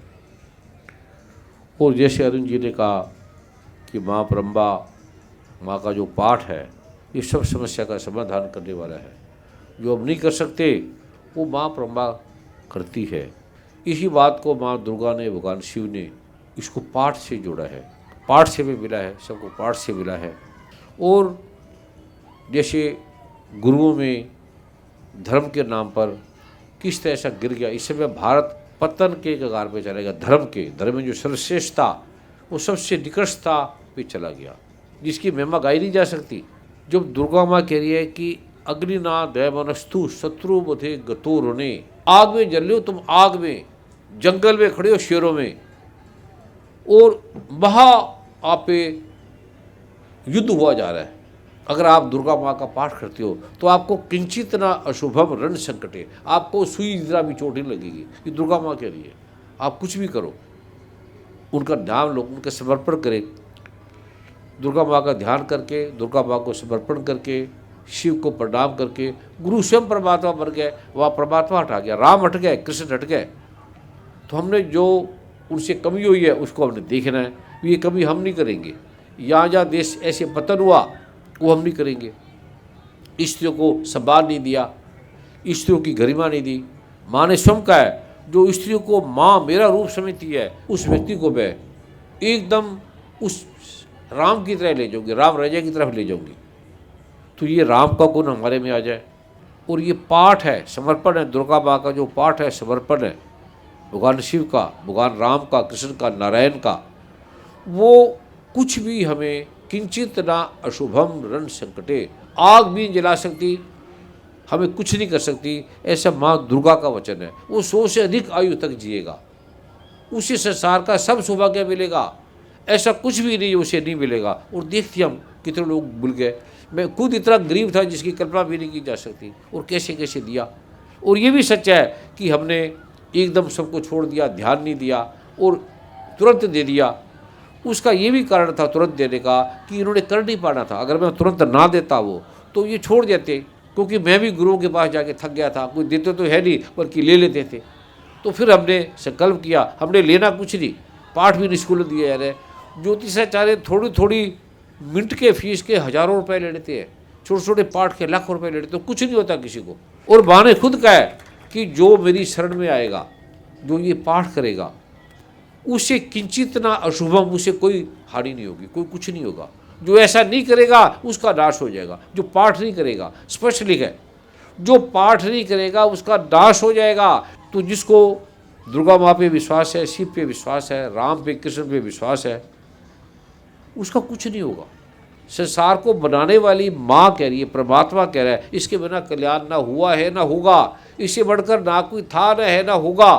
और जैसे अरुण जी ने कहा कि माँ परम्बा, माँ का जो पाठ है, ये सब समस्या का समाधान करने वाला है। जो अब नहीं कर सकते वो माँ परम्बा करती है। इसी बात को माँ दुर्गा ने, भगवान शिव ने इसको पाठ से जोड़ा है, पाठ से भी मिला है, सबको पाठ से मिला है। और जैसे गुरुओं में धर्म के नाम पर किस तरह से गिर गया, इस समय भारत पतन के कगार पे चलेगा। धर्म में जो सर्वश्रेष्ठता, वो सबसे निकृष्टता पे चला गया, जिसकी महिमा गाई नहीं जा सकती। जब दुर्गा माँ कह रही है कि अग्निना दैवनस्तु शत्रु बधे गतो रोने, आग में जल रहे हो तुम, आग में, जंगल में खड़े हो शेरों में, और वहाँ आप पे युद्ध हुआ जा रहा है। अगर आप दुर्गा माँ का पाठ करते हो तो आपको किंचित ना अशुभम रण संकटे, आपको सुई जरा भी चोट नहीं लगेगी। ये दुर्गा माँ कह रही है, आप कुछ भी करो, उनका नाम लो, उनका समर्पण करें, दुर्गा माँ का ध्यान करके, दुर्गा माँ को समर्पण करके, शिव को प्रणाम करके। गुरु स्वयं परमात्मा बन गए, वह परमात्मा हटा गया, राम हट गए, कृष्ण हट गए। तो हमने जो उनसे कमी हुई है उसको हमने देखना है। ये कमी हम नहीं करेंगे। यहाँ जहाँ देश ऐसे पतन हुआ वो हम नहीं करेंगे। स्त्रियों को सम्मान नहीं दिया, स्त्रियों की गरिमा नहीं दी। माँ ने स्वयं कहा है, जो स्त्रियों को माँ मेरा रूप समझती है, उस व्यक्ति को मैं एकदम उस राम की तरह ले जाऊँगी, राम राजा की तरफ ले जाऊँगी। तो ये राम का गुण हमारे में आ जाए। और ये पाठ है, समर्पण है, दुर्गा माँ का जो पाठ है समर्पण है, भगवान शिव का, भगवान राम का, कृष्ण का, नारायण का, वो कुछ भी हमें किंचित ना अशुभम रण संकटे, आग भी जला सकती, हमें कुछ नहीं कर सकती, ऐसा माँ दुर्गा का वचन है। वो 100 से अधिक आयु तक जिएगा, उसी संसार का सब सौभाग्य मिलेगा, ऐसा कुछ भी नहीं उसे नहीं मिलेगा। और देखते हम कितने लोग भूल गए। मैं खुद इतना गरीब था जिसकी कल्पना भी नहीं की जा सकती, और कैसे कैसे दिया। और ये भी सच है कि हमने एकदम सबको छोड़ दिया, ध्यान नहीं दिया और तुरंत दे दिया। उसका ये भी कारण था तुरंत देने का कि इन्होंने कर नहीं पाना था। अगर मैं तुरंत ना देता वो तो ये छोड़ देते, क्योंकि मैं भी गुरुओं के पास जाके थक गया था। कोई देते तो है नहीं, बल्कि ले लेते थे। तो फिर हमने संकल्प किया, हमने लेना कुछ नहीं, पाठ भी निःशुल्क दिया जा रहा है। ज्योतिषाचार्य थोड़ी थोड़ी मिनट के फीस के हज़ारों रुपए ले लेते हैं, छोटे छोटे पाठ के लाखों रुपए ले लेते, तो कुछ नहीं होता किसी को। और माँ ने खुद कहा है कि जो मेरी शरण में आएगा, जो ये पाठ करेगा, उससे किंचित ना अशुभम, उससे कोई हानि नहीं होगी, कोई कुछ नहीं होगा। जो ऐसा नहीं करेगा उसका नाश हो जाएगा। जो पाठ नहीं करेगा, स्पष्ट लिखा है, जो पाठ नहीं करेगा उसका नाश हो जाएगा। तो जिसको दुर्गा माँ पे विश्वास है, शिव पे विश्वास है, राम पे, कृष्ण पे विश्वास है, उसका कुछ नहीं होगा। संसार को बनाने वाली माँ कह रही है, परमात्मा कह रहा है, इसके बिना कल्याण ना हुआ है ना होगा, इससे बढ़कर ना कोई था ना है ना होगा।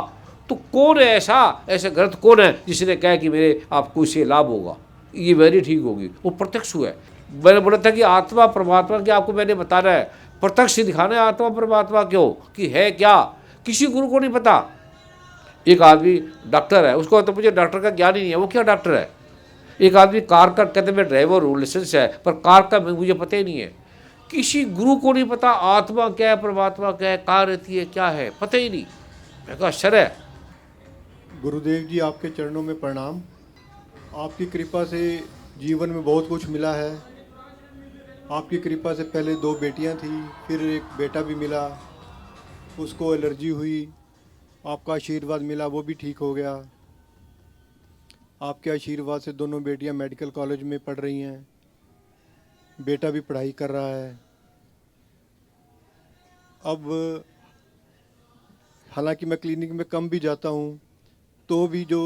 तो कौन है ऐसा ग्रंथ कौन है जिसने कहा कि मेरे आपको इससे लाभ होगा, ये मेरी ठीक होगी? वो प्रत्यक्ष हुआ है। मैंने बोला था कि आत्मा परमात्मा की आपको मैंने बताना है, प्रत्यक्ष दिखाना है आत्मा परमात्मा क्यों कि है क्या, किसी गुरु को नहीं पता। एक आदमी डॉक्टर है, उसको तो मुझे डॉक्टर का ज्ञान ही नहीं है, वो क्या डॉक्टर है? एक आदमी कार का कहते मैं ड्राइवर हूँ, लाइसेंस है, पर कार का मुझे पता ही नहीं है। किसी गुरु को नहीं पता आत्मा क्या है, परमात्मा क्या है, कहाँ रहती है, क्या है, पता ही नहीं। मैं कहा आश्चर्य है। गुरुदेव जी आपके चरणों में प्रणाम। आपकी कृपा से जीवन में बहुत कुछ मिला है। आपकी कृपा से पहले 2 बेटियां थी, फिर एक बेटा भी मिला, उसको एलर्जी हुई, आपका आशीर्वाद मिला, वो भी ठीक हो गया। आपके आशीर्वाद से दोनों बेटियां मेडिकल कॉलेज में पढ़ रही हैं, बेटा भी पढ़ाई कर रहा है। अब हालांकि मैं क्लिनिक में कम भी जाता हूं, तो भी जो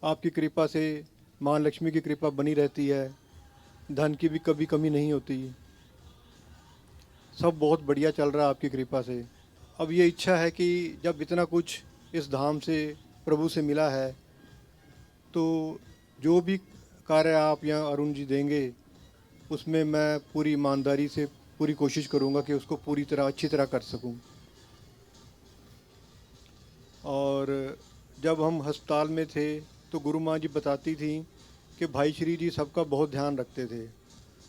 आपकी कृपा से माँ लक्ष्मी की कृपा बनी रहती है, धन की भी कभी कमी नहीं होती। सब बहुत बढ़िया चल रहा है आपकी कृपा से। अब ये इच्छा है कि जब इतना कुछ इस धाम से प्रभु से मिला है, तो जो भी कार्य आप यहाँ अरुण जी देंगे, उसमें मैं पूरी ईमानदारी से पूरी कोशिश करूँगा कि उसको पूरी तरह अच्छी तरह कर सकूँ। और जब हम अस्पताल में थे तो गुरु माँ जी बताती थी कि भाई श्री जी सबका बहुत ध्यान रखते थे।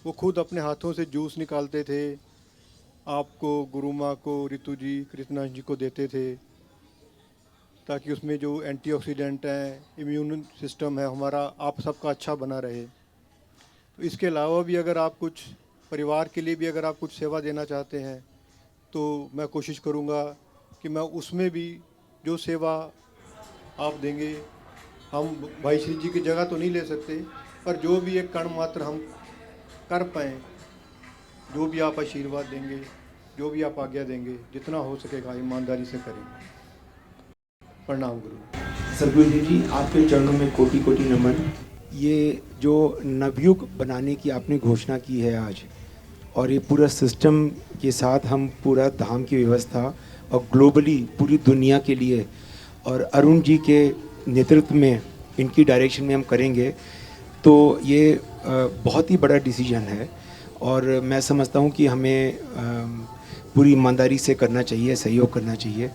वो खुद अपने हाथों से जूस निकालते थे, आपको, गुरु माँ को, रितु जी, कृष्णा जी को देते थे, ताकि उसमें जो एंटीऑक्सीडेंट हैं, इम्यून सिस्टम है हमारा, आप सबका अच्छा बना रहे। तो इसके अलावा भी अगर आप कुछ परिवार के लिए भी अगर आप कुछ सेवा देना चाहते हैं, तो मैं कोशिश करूँगा कि मैं उसमें भी जो सेवा आप देंगे, हम भाई श्री जी की जगह तो नहीं ले सकते, पर जो भी एक कण मात्र हम कर पाएँ, जो भी आप आशीर्वाद देंगे, जो भी आप आज्ञा देंगे, जितना हो सकेगा ईमानदारी से करेंगे। प्रणाम गुरु। सदगुरु जी, आपके चरणों में कोटि कोटि नमन। ये जो नवयुग बनाने की आपने घोषणा की है आज, और ये पूरा सिस्टम के साथ हम पूरा धाम की व्यवस्था और ग्लोबली पूरी दुनिया के लिए और अरुण जी के नेतृत्व में, इनकी डायरेक्शन में हम करेंगे, तो ये बहुत ही बड़ा डिसीजन है। और मैं समझता हूँ कि हमें पूरी ईमानदारी से करना चाहिए, सहयोग करना चाहिए।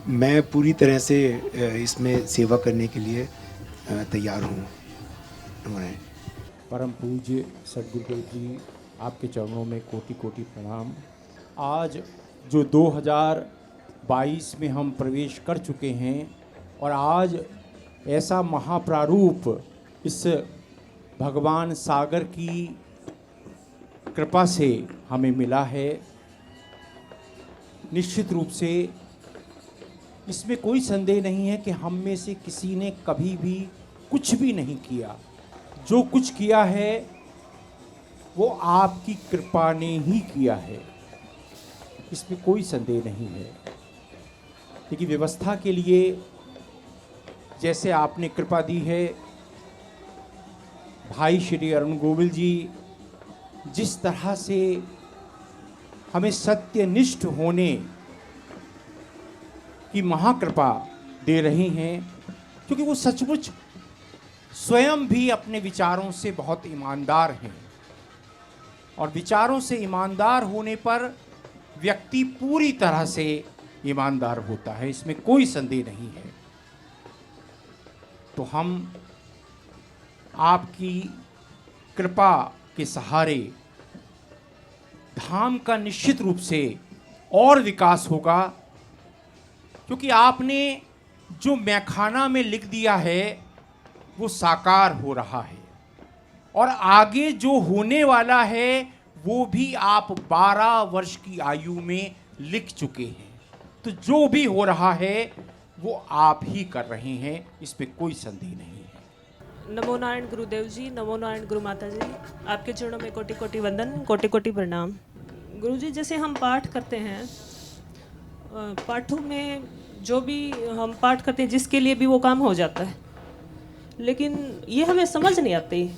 मैं पूरी तरह से इसमें सेवा करने के लिए तैयार हूँ। परम पूज्य सदगुरुदेव जी, आपके चरणों में कोटि कोटि प्रणाम। आज जो 2022 में हम प्रवेश कर चुके हैं, और आज ऐसा महाप्रारूप इस भगवान सागर की कृपा से हमें मिला है, निश्चित रूप से इसमें कोई संदेह नहीं है कि हम में से किसी ने कभी भी कुछ भी नहीं किया। जो कुछ किया है वो आपकी कृपा ने ही किया है, इसमें कोई संदेह नहीं है। लेकिन व्यवस्था के लिए जैसे आपने कृपा दी है, भाई श्री अरुण गोविल जी जिस तरह से हमें सत्यनिष्ठ होने की महाकृपा दे रही हैं, क्योंकि वो सचमुच स्वयं भी अपने विचारों से बहुत ईमानदार हैं, और विचारों से ईमानदार होने पर व्यक्ति पूरी तरह से ईमानदार होता है, इसमें कोई संदेह नहीं है। तो हम आपकी कृपा के सहारे धाम का निश्चित रूप से और विकास होगा, क्योंकि आपने जो मैखाना में लिख दिया है वो साकार हो रहा है, और आगे जो होने वाला है वो भी आप 12 वर्ष की आयु में लिख चुके हैं। तो जो भी हो रहा है वो आप ही कर रहे हैं, इस पे कोई संदेह नहीं है। नमो नारायण गुरुदेव जी, नमो नारायण गुरु माता जी, आपके चरणों में कोटि कोटि वंदन, कोटि कोटि प्रणाम। गुरु जी, जैसे हम पाठ करते हैं, पाठों में जो भी हम पाठ करते हैं जिसके लिए भी वो काम हो जाता है, लेकिन ये हमें समझ नहीं आती,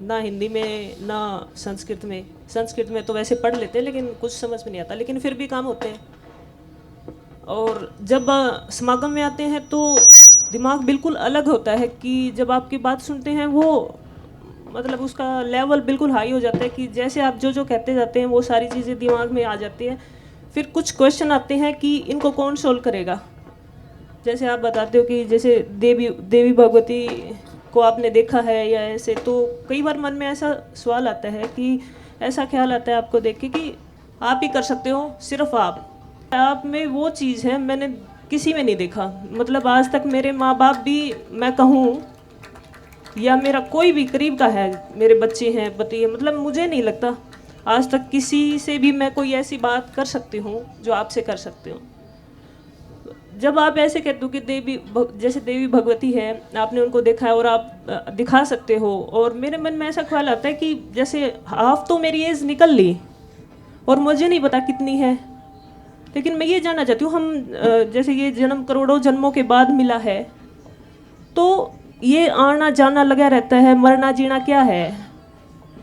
ना हिंदी में ना संस्कृत में। संस्कृत में तो वैसे पढ़ लेते हैं लेकिन कुछ समझ में नहीं आता, लेकिन फिर भी काम होते हैं। और जब समागम में आते हैं तो दिमाग बिल्कुल अलग होता है कि जब आपकी बात सुनते हैं वो मतलब उसका लेवल बिल्कुल हाई हो जाता है कि जैसे आप जो जो कहते जाते हैं वो सारी चीज़ें दिमाग में आ जाती है। फिर कुछ क्वेश्चन आते हैं कि इनको कौन सोल्व करेगा। जैसे आप बताते हो कि जैसे देवी भगवती को आपने देखा है या ऐसे, तो कई बार मन में ऐसा सवाल आता है कि ऐसा ख्याल आता है आपको देख के कि आप ही कर सकते हो, सिर्फ आप में वो चीज़ है मैंने किसी में नहीं देखा। मतलब आज तक मेरे माँ बाप भी मैं कहूँ या मेरा कोई भी करीब का है, मेरे बच्चे हैं, पति है, मतलब मुझे नहीं लगता आज तक किसी से भी मैं कोई ऐसी बात कर सकती हूँ जो आपसे कर सकती हूँ। जब आप ऐसे कहते हो कि जैसे देवी भगवती है, आपने उनको देखा है और आप दिखा सकते हो, और मेरे मन में ऐसा ख्याल आता है कि जैसे हाफ तो मेरी एज निकल ली और मुझे नहीं पता कितनी है, लेकिन मैं ये जानना चाहती हूँ, हम जैसे ये जन्म करोड़ों जन्मों के बाद मिला है, तो ये आना जाना लगा रहता है, मरना जीना क्या है,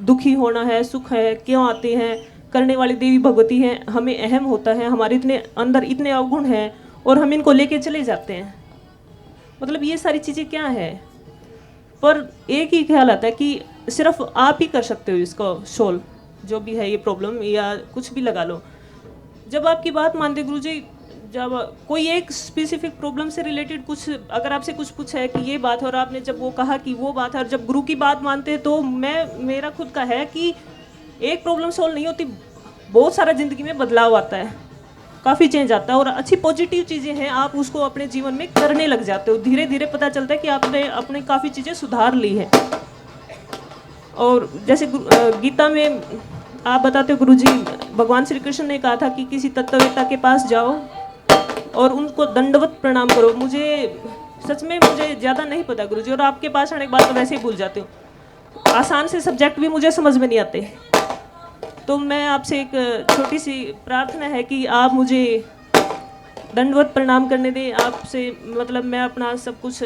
दुखी होना है, सुख है, क्यों आते हैं, करने वाली देवी भगवती हैं, हमें अहम होता है, हमारे इतने अंदर इतने अवगुण हैं और हम इनको लेके चले जाते हैं। मतलब ये सारी चीज़ें क्या है, पर एक ही ख्याल आता है कि सिर्फ आप ही कर सकते हो इसको सोल्व, जो भी है ये प्रॉब्लम या कुछ भी लगा लो। जब आपकी बात मानते गुरुजी, जब कोई एक स्पेसिफिक प्रॉब्लम से रिलेटेड कुछ अगर आपसे कुछ पूछा है कि ये बात है और आपने जब वो कहा कि वो बात है, और जब गुरु की बात मानते हैं तो मेरा खुद का है कि एक प्रॉब्लम सॉल्व नहीं होती, बहुत सारा ज़िंदगी में बदलाव आता है, काफ़ी चेंज आता है और अच्छी पॉजिटिव चीज़ें हैं, आप उसको अपने जीवन में करने लग जाते हो। धीरे धीरे पता चलता है कि आपने अपने काफ़ी चीज़ें सुधार ली है। और जैसे गीता में आप बताते हो गुरुजी, भगवान श्री कृष्ण ने कहा था कि किसी तत्ववेत्ता के पास जाओ और उनको दंडवत प्रणाम करो। मुझे सच में मुझे ज़्यादा नहीं पता गुरुजी, और आपके पास आने के बाद तो वैसे ही भूल जाते हो। आसान से सब्जेक्ट भी मुझे समझ में नहीं आते, तो मैं आपसे एक छोटी सी प्रार्थना है कि आप मुझे दंडवत प्रणाम करने दें। आपसे मतलब मैं अपना सब कुछ,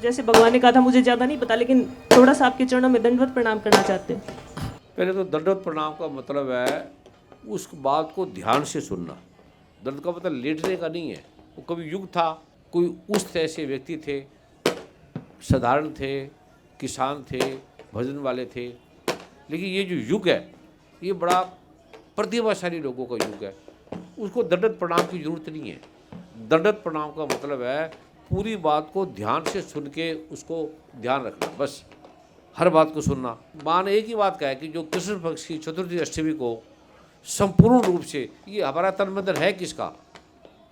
जैसे भगवान ने कहा था, मुझे ज़्यादा नहीं पता, लेकिन थोड़ा सा आपके चरणों में दंडवत प्रणाम करना चाहते हैं। पहले तो दंडवत प्रणाम का मतलब है उस बात को ध्यान से सुनना। दंड का मतलब लेटने का नहीं है। वो कभी युग था, कोई उस तरह से व्यक्ति थे, साधारण थे, किसान थे, भजन वाले थे, लेकिन ये जो युग है ये बड़ा प्रतिभाशाली लोगों का युग है। उसको दंडवत प्रणाम की जरूरत नहीं है। दंडवत प्रणाम का मतलब है पूरी बात को ध्यान से सुन के उसको ध्यान रखना, बस हर बात को सुनना। माँ ने एक ही बात कहा है कि जो कृष्ण पक्ष की चतुर्थी अष्टमी को संपूर्ण रूप से, ये हमारा तन मन है किसका,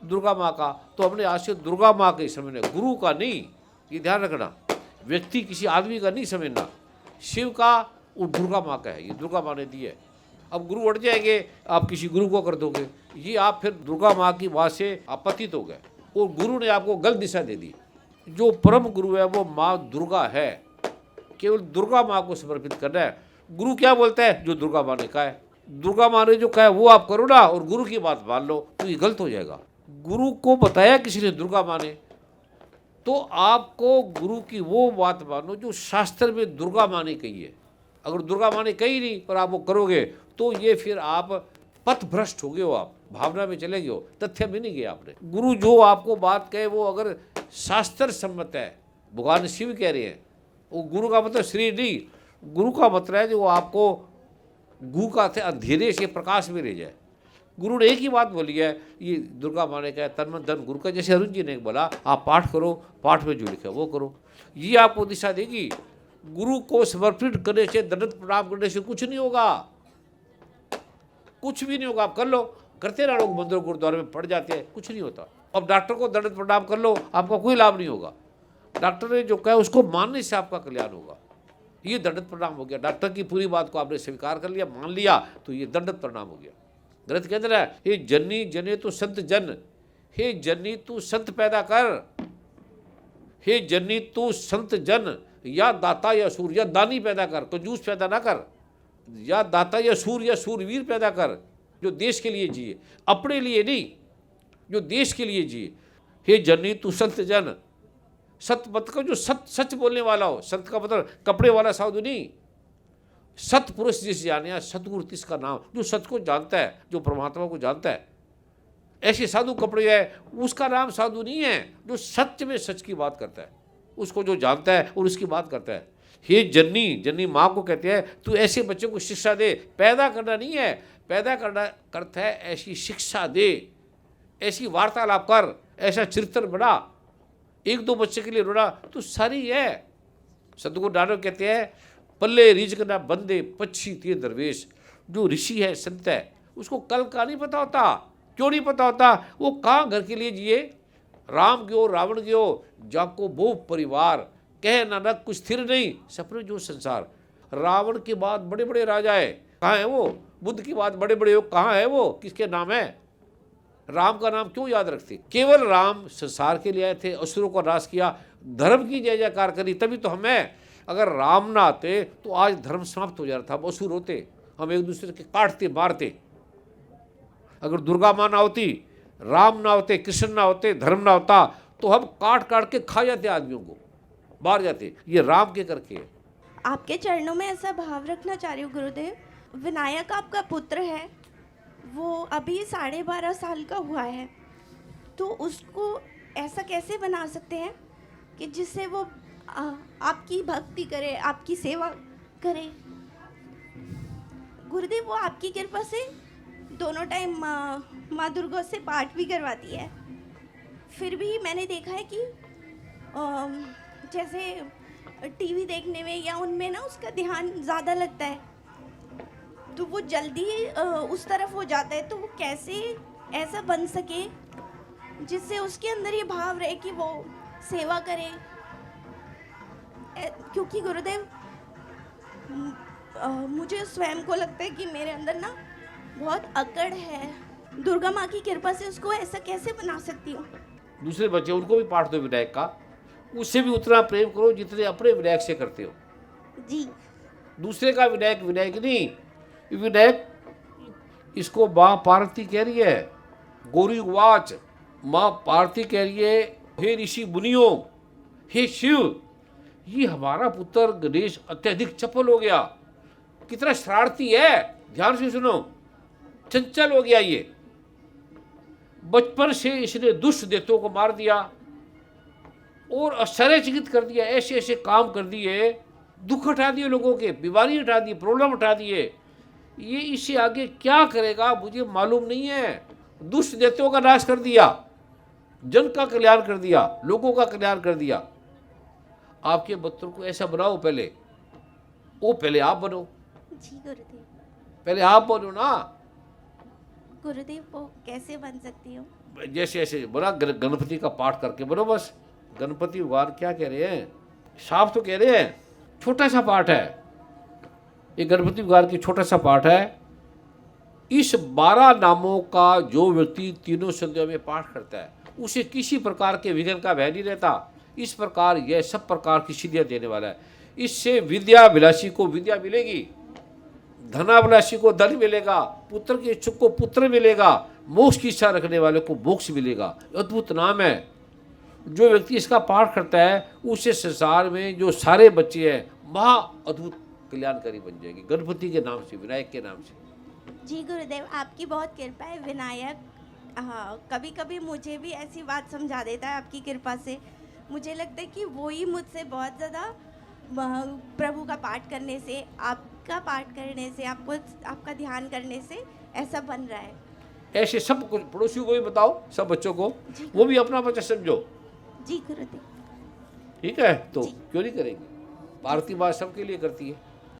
दुर्गा माँ का, तो हमने आज से दुर्गा माँ के समझना, गुरु का नहीं, ये ध्यान रखना। व्यक्ति किसी आदमी का नहीं समझना, शिव का और दुर्गा माँ का है, ये दुर्गा माँ ने दी है। अब गुरु उठ जाएंगे, आप किसी गुरु को कर दोगे, ये आप फिर दुर्गा माँ की बात से आपत्तित हो गए और गुरु ने आपको गलत दिशा दे दी। जो परम गुरु है वो माँ दुर्गा है, केवल दुर्गा माँ को समर्पित करना है। गुरु क्या बोलता है, जो दुर्गा माँ ने कहा है, दुर्गा माँ ने जो कहा है वो आप करो ना, और गुरु की बात मान लो, तो ये गलत हो जाएगा। गुरु को बताया किसी ने, दुर्गा माँ ने, तो आपको गुरु की वो बात मानो जो शास्त्र में दुर्गा माँ ने कही है। अगर दुर्गा माँ ने कही नहीं पर आप वो करोगे तो ये फिर आप पथ भ्रष्ट हो गए हो, आप भावना में चले गए हो, तथ्य में नहीं गए आपने। गुरु जो आपको बात कहे वो अगर शास्त्र सम्मत है, भगवान शिव कह रहे हैं, वो गुरु का मतलब श्री नहीं, गुरु का मतलब है जो आपको गु का थे अंधेरे से प्रकाश में ले जाए। गुरु ने एक ही बात बोली है, ये दुर्गा माँ ने कहा तन मन धन गुरु का, जैसे अरुण जी ने बोला आप पाठ करो, पाठ में जो लिखा वो करो, ये आपको दिशा देगी। गुरु को समर्पित करने से, दंडवत प्रणाम करने से कुछ नहीं होगा, कुछ भी नहीं होगा। आप कर लो, करते ना लोग मंदिर गुरुद्वारे में पड़ जाते हैं, कुछ नहीं होता। अब डॉक्टर को दंडवत प्रणाम कर लो, आपका कोई लाभ नहीं होगा। डॉक्टर ने जो कहा उसको मानने से आपका कल्याण होगा, ये दंडवत प्रणाम हो गया। डॉक्टर की पूरी बात को आपने स्वीकार कर लिया, मान लिया, तो ये दंडवत प्रणाम हो गया। ग्रंथ कहते हैं, हे जननी जने तो संत जन, हे जननी तू संत पैदा कर। हे जननी तू संत जन या दाता या सूर या दानी पैदा कर, कंजूस पैदा ना कर, या दाता या सूरवीर पैदा कर जो देश के लिए जिए, अपने लिए नहीं, जो देश के लिए जिए। हे जननी तू संत जन, सत मत का जो सच बोलने वाला हो, संत का मतलब कपड़े वाला साधु नहीं, सत पुरुष जिस जाने सतगुरु तिसका नाम, जो सच को जानता है, जो परमात्मा को जानता है। ऐसे साधु कपड़े है, उसका नाम साधु नहीं है, जो सच में सच की बात करता है, उसको जो जानता है और उसकी बात करता है। हे जननी, जननी माँ को कहते हैं तू ऐसे बच्चों को शिक्षा दे, पैदा करना नहीं है, पैदा करना करता है ऐसी शिक्षा दे, ऐसी वार्तालाप कर, ऐसा चरित्र बना। एक दो बच्चे के लिए रोना तो सारी है। सतगुरु नानक कहते हैं पल्ले रिज्क ना बंदे पक्षी ते दरवेश, जो ऋषि है संत है उसको कल का नहीं पता होता। क्यों नहीं पता होता? वो कहाँ घर के लिए जिए, राम गयो रावण गयो जाको बहु परिवार, कह नानक कुछ स्थिर नहीं सपने जो संसार। रावण के बाद बड़े बड़े राजा है, कहाँ है वो? बुद्ध के बाद बड़े बड़े हो, कहाँ है वो? किसके नाम है? राम का नाम क्यों याद रखते? केवल राम संसार के लिए आए थे, असुरों को नाश किया, धर्म की जय जयकार करी, तभी तो हम हैं। अगर राम ना आते तो आज धर्म समाप्त हो जाता था, असुर होते, हम एक दूसरे के काटते मारते। अगर दुर्गा माँ ना होती, राम ना होते, कृष्ण ना होते, धर्म ना होता तो हम काट काट के खा जाते, आदमियों को मार जाते। ये राम के करके है। आपके चरणों में ऐसा भाव रखना चाह रही हूँ गुरुदेव। विनायक आपका पुत्र है, वो अभी 12.5 साल का हुआ है, तो उसको ऐसा कैसे बना सकते हैं कि जिससे वो आपकी भक्ति करे, आपकी सेवा करे। गुरुदेव वो आपकी कृपा से दोनों टाइम माँ दुर्गा से पाठ भी करवाती है, फिर भी मैंने देखा है कि जैसे टीवी देखने में या उनमें ना उसका ध्यान ज़्यादा लगता है, तो वो जल्दी उस तरफ हो जाता है। तो वो कैसे ऐसा बन सके जिससे उसके अंदर ये भाव रहे कि वो सेवा करे। क्योंकि गुरुदेव मुझे स्वयं को लगता है कि मेरे अंदर ना बहुत अकड़ है, दुर्गा माँ की कृपा से उसको ऐसा कैसे बना सकती हूँ। दूसरे बच्चे उनको भी पाठ दो विनायक का, उससे भी उतना प्रेम करो जितने अपने विनायक से करते हो। जी। दूसरे का विनायक विनायक नहीं, विनायक इसको माँ पार्वती कह रही है। गौरी वाच माँ पार्वती कह रही है हे ऋषि मुनियों, हे शिव, ये हमारा पुत्र गणेश अत्यधिक चपल हो गया, कितना शरारती है, ध्यान से सुनो, चंचल हो गया। ये बचपन से इसने दुष्ट देवताओं को मार दिया और आश्चर्यचकित कर दिया, ऐसे ऐसे काम कर दिए, दुख हटा दिए लोगों के, बीमारी हटा दी, प्रॉब्लम हटा दिए। ये इससे आगे क्या करेगा मुझे मालूम नहीं है। दुष्ट देवताओं का नाश कर दिया, जन का कल्याण कर दिया, लोगों का कल्याण कर दिया। आपके बच्चों को ऐसा बनाओ, पहले आप बनो। जी गुरुदेव। पहले आप बनो ना। गुरुदेव वो कैसे बन सकती हूँ? जैसे ऐसे बना, गणपति का पाठ करके बनो बस। गणपति भगवान क्या कह रहे हैं? साफ तो कह रहे हैं, छोटा सा पाठ है ये, गणपति भगवान की छोटा सा पाठ है। इस 12 नामों का जो व्यक्ति तीनों संध्या में पाठ करता है उसे किसी प्रकार के विघ्न का भय नहीं रहता। इस प्रकार यह सब प्रकार की सिद्धियां देने वाला है। इससे विद्याभिलाषी को विद्या मिलेगी, धनाभिलाषी को धन मिलेगा, पुत्र के इच्छुक को पुत्र मिलेगा, मोक्ष की इच्छा रखने वाले को मोक्ष मिलेगा। अद्भुत नाम है। जो व्यक्ति इसका पाठ करता है उससे संसार में जो सारे बच्चे हैं महा अद्भुत कल्याणकारी बन जाएंगे, गणपति के नाम से, विनायक के नाम से। जी गुरुदेव, आपकी बहुत कृपा है। विनायक कभी कभी मुझे भी ऐसी बात समझा देता है आपकी कृपा से। मुझे लगता है कि वो ही मुझसे बहुत ज़्यादा प्रभु का पाठ करने से, आपका पाठ करने से, आपका ध्यान करने से ऐसा बन रहा है। ऐसे सब कुछ पड़ोसियों को भी बताओ, सब बच्चों को, वो भी अपना बच्चा समझो। जी गुरुदेव। ठीक है, तो क्यों नहीं करेंगे? पार्वती माँ सबके लिए करती है।